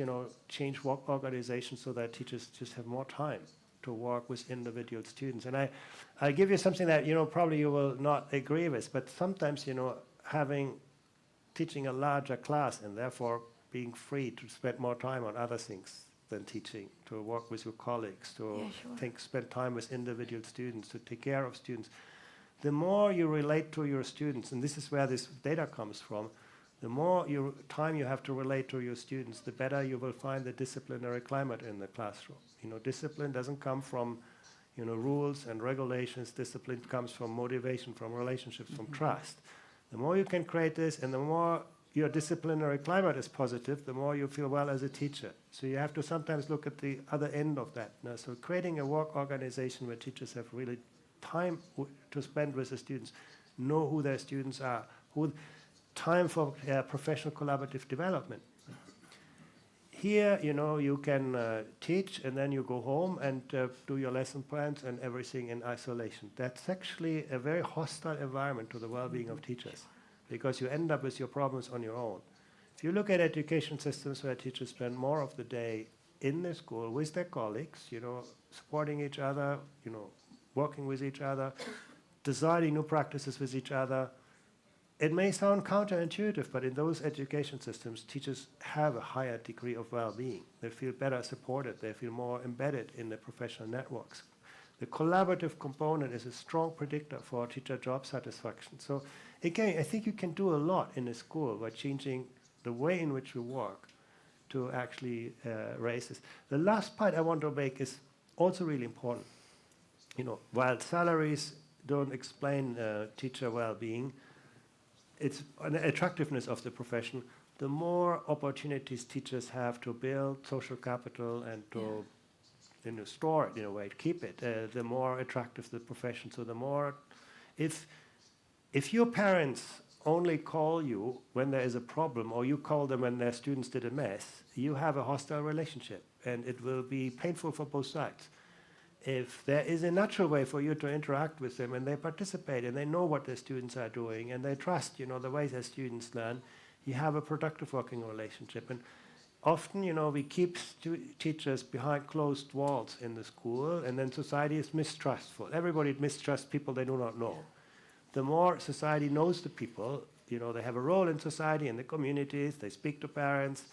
change work organization so that teachers just have more time to work with individual students. And I'll give you something that, probably you will not agree with, but sometimes, teaching a larger class and therefore being free to spend more time on other things than teaching, to work with your colleagues, to spend time with individual students, to take care of students. The more you relate to your students, and this is where this data comes from, the more time you have to relate to your students, the better you will find the disciplinary climate in the classroom. Discipline doesn't come from, rules and regulations. Discipline comes from motivation, from relationships, from trust. The more you can create this, and the more your disciplinary climate is positive, the more you feel well as a teacher. So you have to sometimes look at the other end of that. So creating a work organization where teachers have really time to spend with the students, know who their students are, time for professional collaborative development. Here, you can teach, and then you go home and do your lesson plans and everything in isolation. That's actually a very hostile environment to the well-being of teachers, because you end up with your problems on your own. If you look at education systems where teachers spend more of the day in the school with their colleagues, supporting each other, working with each other, designing new practices with each other, it may sound counterintuitive, but in those education systems, teachers have a higher degree of well-being. They feel better supported. They feel more embedded in the professional networks. The collaborative component is a strong predictor for teacher job satisfaction. So again, I think you can do a lot in a school by changing the way in which we work to actually raise this. The last point I want to make is also really important. While salaries don't explain teacher well-being, it's an attractiveness of the profession. The more opportunities teachers have to build social capital and to store it in a way, keep it, the more attractive the profession. So the more, if your parents only call you when there is a problem, or you call them when their students did a mess, you have a hostile relationship, and it will be painful for both sides. If there is a natural way for you to interact with them, and they participate, and they know what their students are doing, and they trust, the way their students learn, you have a productive working relationship. And often, we keep teachers behind closed walls in the school, and then society is mistrustful. Everybody mistrusts people they do not know. The more society knows the people, they have a role in society, in the communities, they speak to parents.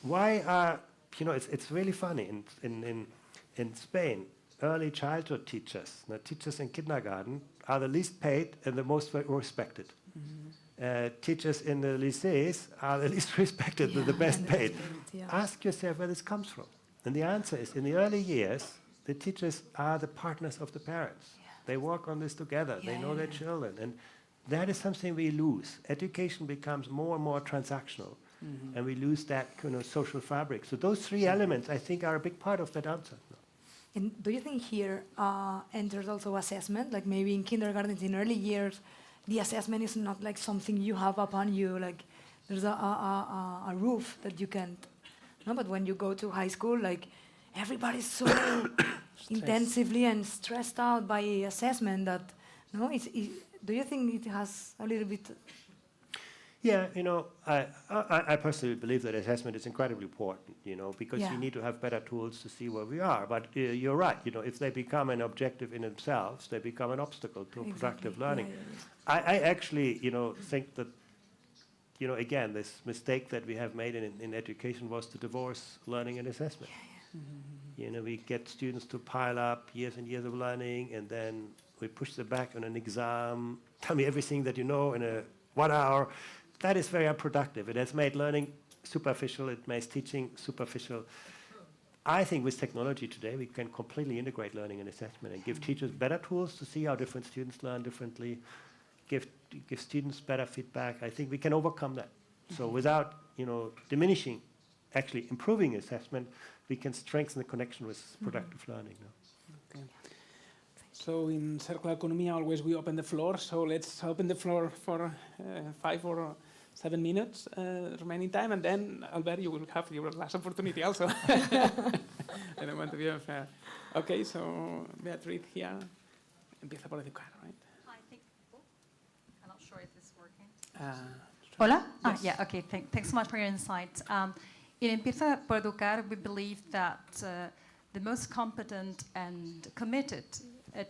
Why are, it's really funny in Spain, early childhood teachers, teachers in kindergarten, are the least paid and the most respected. Teachers in the lycées are the least respected and the best paid. Ask yourself where this comes from. And the answer is, in the early years, the teachers are the partners of the parents. They work on this together. They know their children. And that is something we lose. Education becomes more and more transactional. And we lose that social fabric. So those three elements, I think, are a big part of that answer. And do you think here enters also assessment? Like maybe in kindergarten, in early years, the assessment is not like something you have upon you, like there's a roof that you can't. No, but when you go to high school, like everybody's so intensively and stressed out by assessment that, no, do you think it has a little bit? Yeah, I personally believe that assessment is incredibly important, because you need to have better tools to see where we are. But you're right, if they become an objective in themselves, they become an obstacle to productive learning. I actually, think that, again, this mistake that we have made in education was to divorce learning and assessment. We get students to pile up years and years of learning, and then we push them back on an exam. Tell me everything that you know in 1 hour. That is very unproductive. It has made learning superficial. It makes teaching superficial. I think with technology today, we can completely integrate learning and assessment and give teachers better tools to see how different students learn differently, give students better feedback. I think we can overcome that. So without diminishing, actually improving assessment, we can strengthen the connection with productive learning. Okay. So in Circular Economy, always we open the floor. So let's open the floor for 5 or 7 minutes remaining time, and then Albert, you will have your last opportunity also. I don't want to be unfair. Okay, so Beatriz here. Empieza por educar, right? I think. I'm not sure if this is working. Hola? Yes. Yeah, okay. Thanks so much for your insight. In Empieza por Educar, we believe that the most competent and committed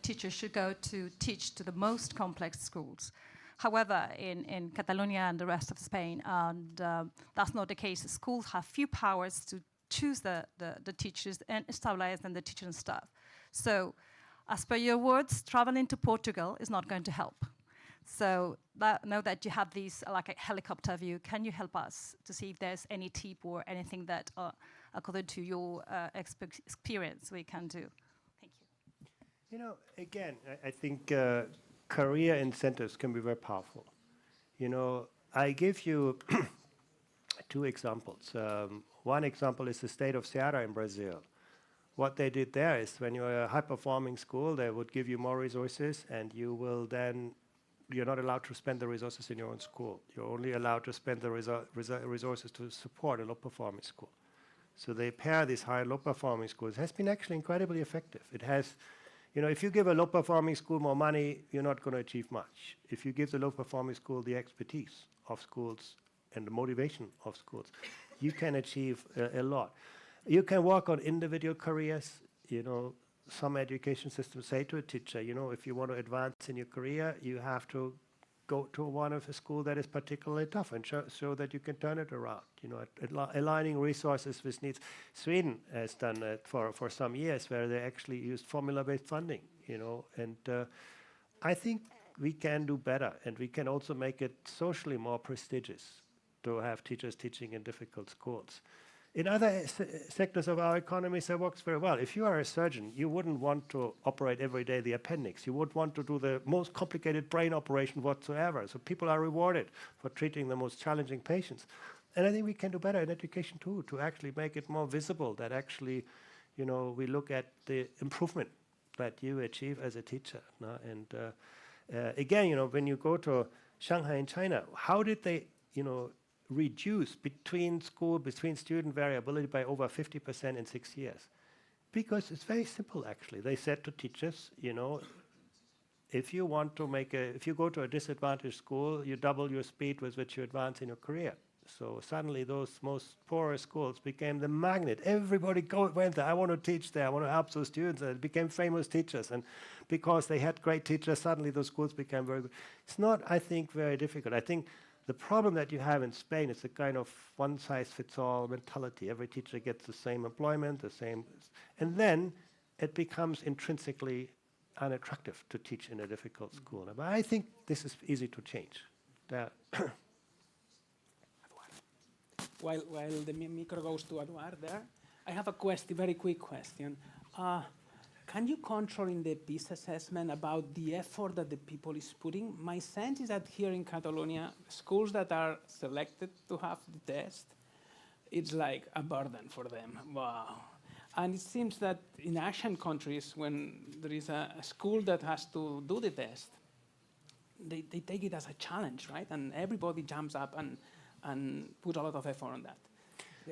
teachers should go to teach to the most complex schools. However, in Catalonia and the rest of Spain, and that's not the case. Schools have few powers to choose the teachers and establish them the teaching staff. So, as per your words, traveling to Portugal is not going to help. So now that you have this like a helicopter view, can you help us to see if there's any tip or anything that, according to your experience, we can do? Thank you. Again, I think career incentives can be very powerful. I give you 2 examples. One example is the state of Ceará in Brazil. What they did there is when you're a high-performing school, they would give you more resources, and you're not allowed to spend the resources in your own school. You're only allowed to spend the resources to support a low-performing school. So they pair these high and low-performing schools. It has been actually incredibly effective. It has, if you give a low-performing school more money, you're not going to achieve much. If you give the low-performing school the expertise of schools and the motivation of schools, you can achieve a lot. You can work on individual careers. Some education systems say to a teacher, if you want to advance in your career, you have to go to one of a school that is particularly tough and show that you can turn it around. Aligning resources with needs. Sweden has done that for some years, where they actually used formula-based funding. And I think we can do better, and we can also make it socially more prestigious to have teachers teaching in difficult schools. In other sectors of our economy, that works very well. If you are a surgeon, you wouldn't want to operate every day the appendix. You would want to do the most complicated brain operation whatsoever. So people are rewarded for treating the most challenging patients. And I think we can do better in education too, to actually make it more visible that actually, we look at the improvement that you achieve as a teacher. And again, when you go to Shanghai in China, how did they, reduce between student variability by over 50% in 6 years? Because it's very simple, actually. They said to teachers, if you go to a disadvantaged school, you double your speed with which you advance in your career. So suddenly those most poor schools became the magnet. Everybody went there. I want to teach there. I want to help those students. And became famous teachers. And because they had great teachers, suddenly those schools became very good. It's not, I think, very difficult. I think the problem that you have in Spain is a kind of one-size-fits-all mentality. Every teacher gets the same employment, and then it becomes intrinsically unattractive to teach in a difficult school. But I think this is easy to change. While the micro goes to Eduard there, I have a question, very quick question. Can you control in the PISA assessment about the effort that the people is putting? My sense is that here in Catalonia, schools that are selected to have the test, it's like a burden for them. Wow. And it seems that in Asian countries, when there is a school that has to do the test, they take it as a challenge, right? And everybody jumps up and put a lot of effort on that.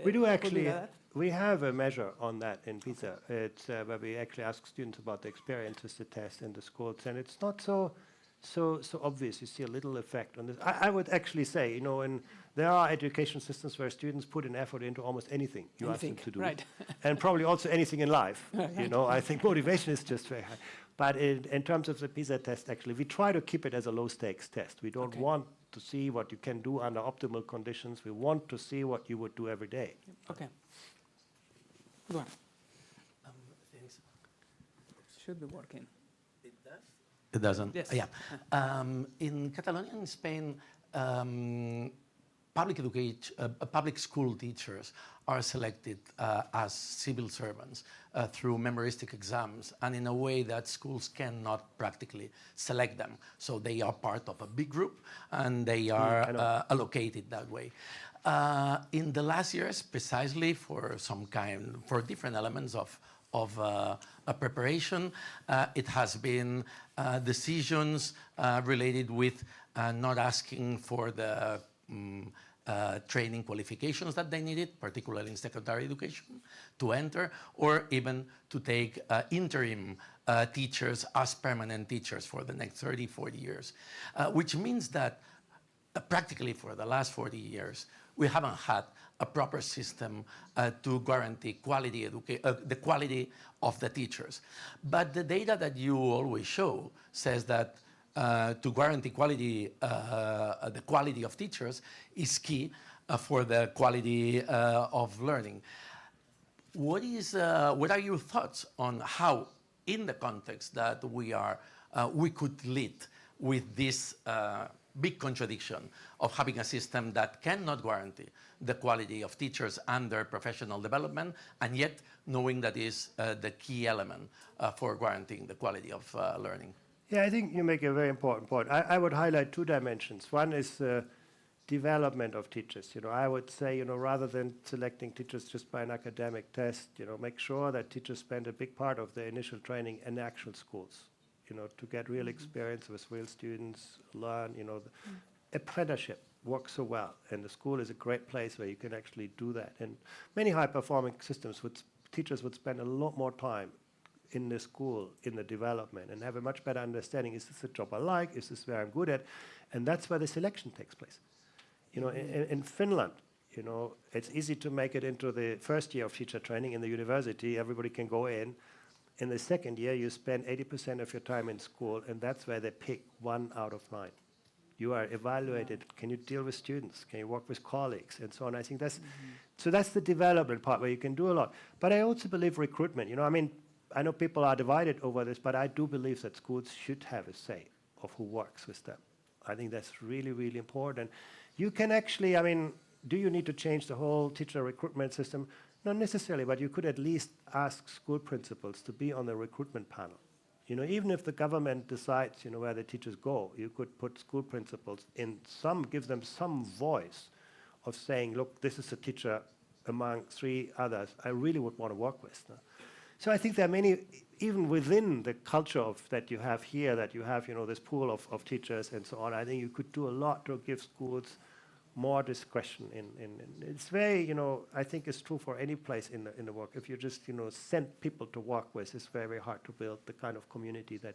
We do actually. We have a measure on that in PISA. It's where we actually ask students about the experiences, the test in the schools, and it's not so obvious. You see a little effect on this. I would actually say, you know, and there are education systems where students put an effort into almost anything you ask them to do, right. and probably also anything in life. You know, I think motivation is just very high. But in terms of the PISA test, actually, we try to keep it as a low-stakes test. We don't want to see what you can do under optimal conditions. We want to see what you would do every day. Okay. Go on. Thanks. Should be working. It does? It doesn't? Yes. Yeah. In Catalonia and Spain, public school teachers are selected as civil servants through memoristic exams, and in a way that schools cannot practically select them. So they are part of a big group, and they are allocated that way. In the last years, precisely for different elements of a preparation, it has been decisions related with not asking for the training qualifications that they needed, particularly in secondary education, to enter, or even to take interim teachers as permanent teachers for the next 30, 40 years, which means that practically for the last 40 years, we haven't had a proper system to guarantee the quality of the teachers. But the data that you always show says that to guarantee quality, the quality of teachers is key for the quality of learning. What are your thoughts on how, in the context that we could lead with this big contradiction of having a system that cannot guarantee the quality of teachers and their professional development, and yet knowing that is the key element for guaranteeing the quality of learning? Yeah, I think you make a very important point. I would highlight two dimensions. One is development of teachers. You know, I would say, you know, rather than selecting teachers just by an academic test, you know, make sure that teachers spend a big part of their initial training in actual schools, you know, to get real experience with real students, learn, you know. Apprenticeship works so well, and the school is a great place where you can actually do that. And many high-performing systems, teachers would spend a lot more time in the school, in the development, and have a much better understanding, is this a job I like, is this where I'm good at? And that's where the selection takes place. You know, in Finland, you know, it's easy to make it into the first year of teacher training in the university. Everybody can go in. In the second year, you spend 80% of your time in school, and that's where they pick 1 out of 9. You are evaluated. Can you deal with students? Can you work with colleagues? And so on. I think that's, so that's the development part where you can do a lot. But I also believe recruitment. You know, I mean, I know people are divided over this, but I do believe that schools should have a say of who works with them. I think that's really, really important. You can actually, I mean, do you need to change the whole teacher recruitment system? Not necessarily, but you could at least ask school principals to be on the recruitment panel. You know, even if the government decides, you know, where the teachers go, you could put school principals in give them some voice of saying, look, this is a teacher among 3 others I really would want to work with. No? So I think there are many, even within the culture that you have here, that you have, you know, this pool of teachers and so on. I think you could do a lot to give schools more discretion in it's very, you know, I think it's true for any place in the work. If you just, you know, send people to work with, it's very, very hard to build the kind of community that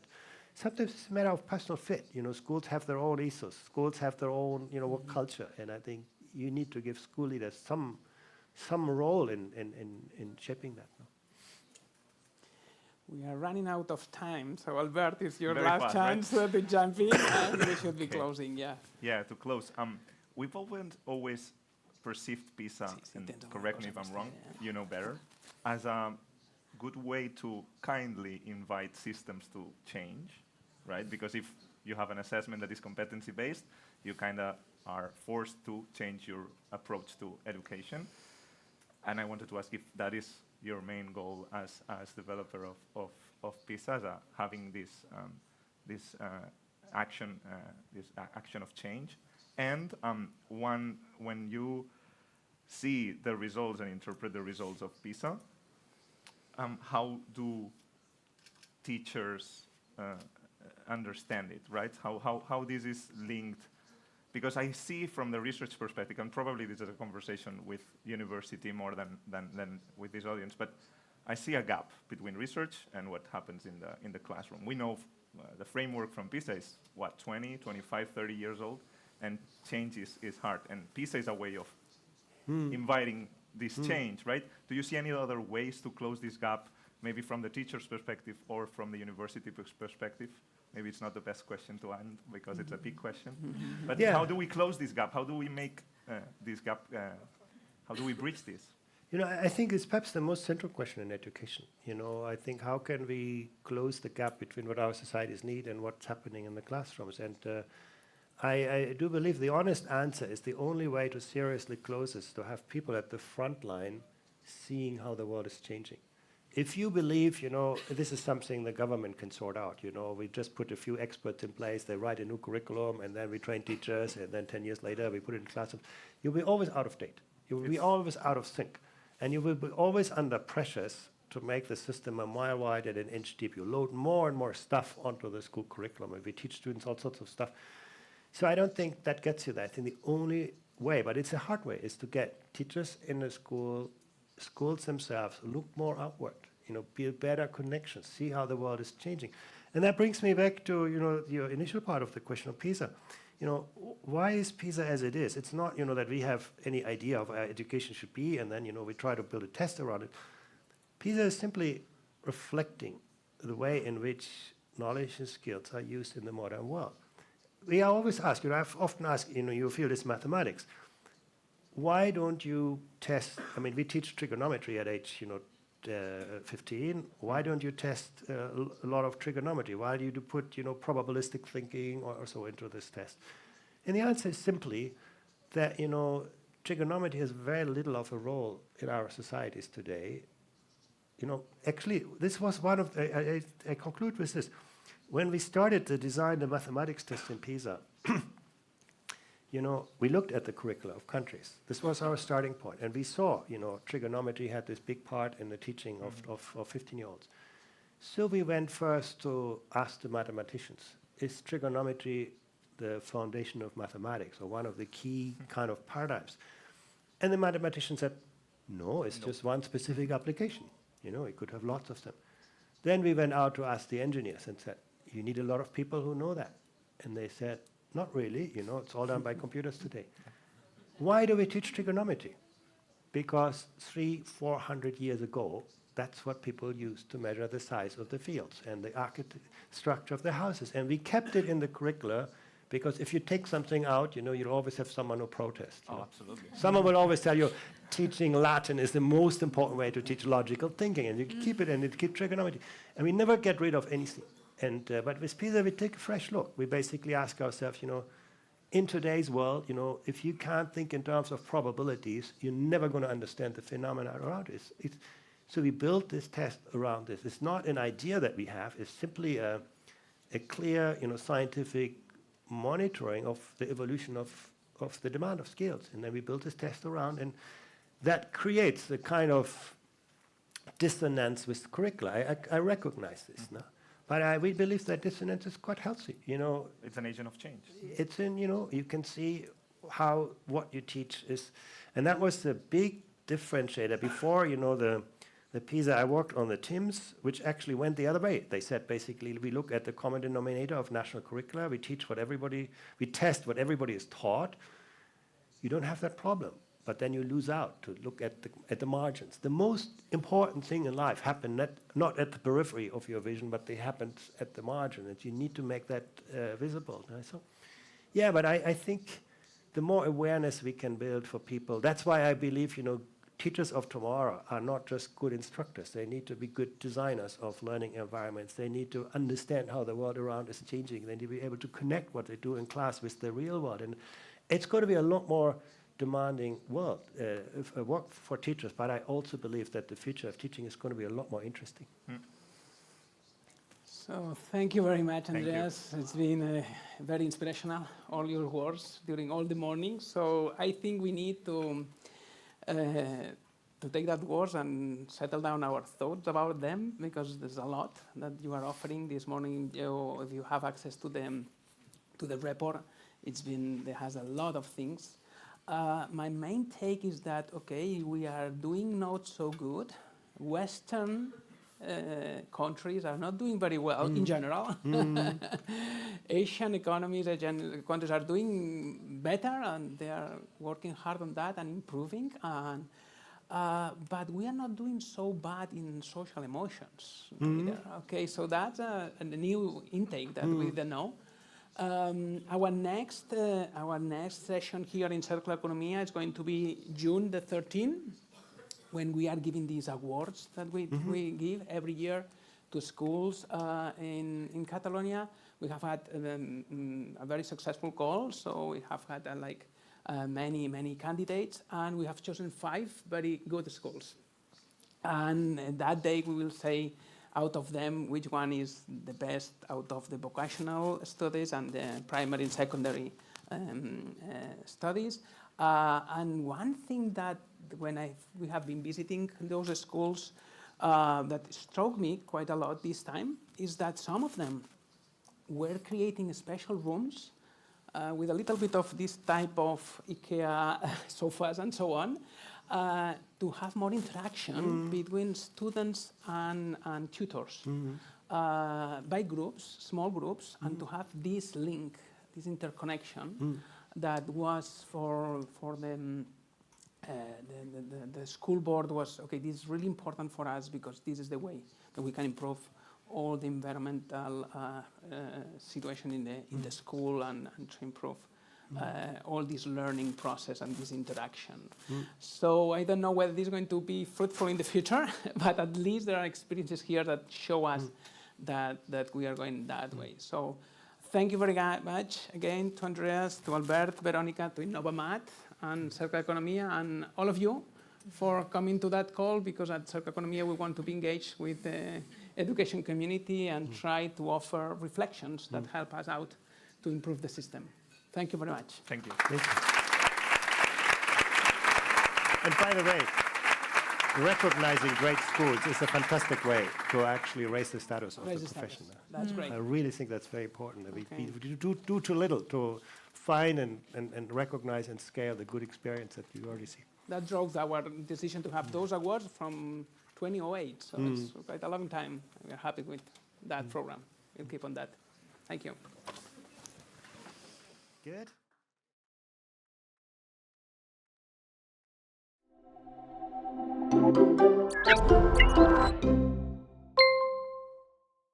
sometimes it's a matter of personal fit. You know, schools have their own ethos. Schools have their own, you know, work culture. And I think you need to give school leaders some role in shaping that. No? We are running out of time, so Albert, it's your Very last fast, chance to jump in, and we should be closing, yeah. Yeah, to close. We've always perceived PISA, and correct me if I'm wrong, you know better, as a good way to kindly invite systems to change, right? Because if you have an assessment that is competency-based, you kind of are forced to change your approach to education. And I wanted to ask if that is your main goal as developer of PISA, having this action of change. And when you see the results and interpret the results of PISA, how do teachers understand it, right? How this is linked? Because I see from the research perspective, and probably this is a conversation with university more than with this audience, but I see a gap between research and what happens in the classroom. We know the framework from PISA is, what, 20, 25, 30 years old, and change is hard. And PISA is a way of inviting this change, right? Do you see any other ways to close this gap, maybe from the teacher's perspective or from the university perspective? Maybe it's not the best question to end because it's a big question. But how do we close this gap? How do we make this gap, how do we bridge this? You know, I think it's perhaps the most central question in education. You know, I think how can we close the gap between what our societies need and what's happening in the classrooms? And I do believe the honest answer is the only way to seriously close this, to have people at the front line seeing how the world is changing. If you believe, you know, this is something the government can sort out, you know, we just put a few experts in place, they write a new curriculum, and then we train teachers, and then 10 years later we put it in classrooms, you'll be always out of date. You will be always out of sync. And you will be always under pressures to make the system a mile wide and an inch deep. You load more and more stuff onto the school curriculum, and we teach students all sorts of stuff. So I don't think that gets you there. I think the only way, but it's a hard way, is to get teachers in the school, schools themselves, look more outward, you know, build better connections, see how the world is changing. And that brings me back to, you know, your initial part of the question of PISA. You know, why is PISA as it is? It's not, you know, that we have any idea of how education should be, and then, you know, we try to build a test around it. PISA is simply reflecting the way in which knowledge and skills are used in the modern world. We are always asked, you know, I've often asked, you know, your field is mathematics. Why don't you test, I mean, we teach trigonometry at age, you know, 15. Why don't you test a lot of trigonometry? Why do you put, you know, probabilistic thinking or so into this test? And the answer is simply that, you know, trigonometry has very little of a role in our societies today. You know, actually, this was one of, I conclude with this. When we started to design the mathematics test in PISA, you know, we looked at the curricula of countries. This was our starting point. And we saw, you know, trigonometry had this big part in the teaching of 15-year-olds. So we went first to ask the mathematicians, is trigonometry the foundation of mathematics or one of the key kind of paradigms? And the mathematician said, no, it's just one specific application. You know, it could have lots of them. Then we went out to ask the engineers and said, you need a lot of people who know that. And they said, not really, you know, it's all done by computers today. Why do we teach trigonometry? Because 300-400 years ago, that's what people used to measure the size of the fields and the structure of the houses. And we kept it in the curricula because if you take something out, you know, you'll always have someone who protests. Oh, absolutely. Someone will always tell you, teaching Latin is the most important way to teach logical thinking, and you keep it and you keep trigonometry. And we never get rid of anything. And but with PISA, we take a fresh look. We basically ask ourselves, you know, in today's world, you know, if you can't think in terms of probabilities, you're never going to understand the phenomena around it. So we built this test around this. It's not an idea that we have. It's simply a clear, you know, scientific monitoring of the evolution of the demand of skills. And then we built this test around, and that creates a kind of dissonance with curricula. I recognize this now. But we believe that dissonance is quite healthy, you know. It's an agent of change. It's in, you know, you can see how what you teach is, and that was the big differentiator. Before, you know, the PISA, I worked on the TIMSS, which actually went the other way. They said basically we look at the common denominator of national curricula, we test what everybody is taught. You don't have that problem. But then you lose out to look at the margins. The most important thing in life happened not at the periphery of your vision, but they happened at the margin, and you need to make that visible. So, yeah, but I think the more awareness we can build for people, that's why I believe, you know, teachers of tomorrow are not just good instructors. They need to be good designers of learning environments. They need to understand how the world around is changing. They need to be able to connect what they do in class with the real world. And it's going to be a lot more demanding work for teachers, but I also believe that the future of teaching is going to be a lot more interesting. So thank you very much, Andreas. It's been very inspirational, all your words during all the morning. So I think we need to take that words and settle down our thoughts about them, because there's a lot that you are offering this morning. If you have access to the report, there has a lot of things. My main take is that, okay, we are doing not so good. Western countries are not doing very well in general. Asian economies, Asian countries are doing better, and they are working hard on that and improving. But we are not doing so bad in social emotions. Okay, so that's a new intake that we don't know. Our next session here in Cercle Economia is going to be June the 13th, when we are giving these awards that we give every year to schools in Catalonia. We have had a very successful call, so we have had many candidates, and we have chosen 5 very good schools. And that day we will say out of them which one is the best out of the vocational studies and the primary and secondary studies. And one thing that we have been visiting those schools that struck me quite a lot this time is that some of them were creating special rooms with a little bit of this type of IKEA sofas and so on, to have more interaction between students and tutors by groups, small groups, and to have this link, this interconnection that was for them. The school board was, okay, this is really important for us because this is the way that we can improve all the environmental situation in the school and to improve all this learning process and this interaction. So I don't know whether this is going to be fruitful in the future, but at least there are experiences here that show us that we are going that way. So thank you very much again to Andreas, to Albert, Verónica, to Innovamat, and Cercle Economia, and all of you for coming to that call, because at Cercle Economia we want to be engaged with the education community and try to offer reflections that help us out to improve the system. Thank you very much. Thank you. Thank you. And by the way, recognizing great schools is a fantastic way to actually raise the status of the profession. That's great. I really think that's very important. We do too little to find and recognize and scale the good experience that you already see. That drove our decision to have those awards from 2008, so it's quite a long time. We're happy with that program. We'll keep on that. Thank you. Good.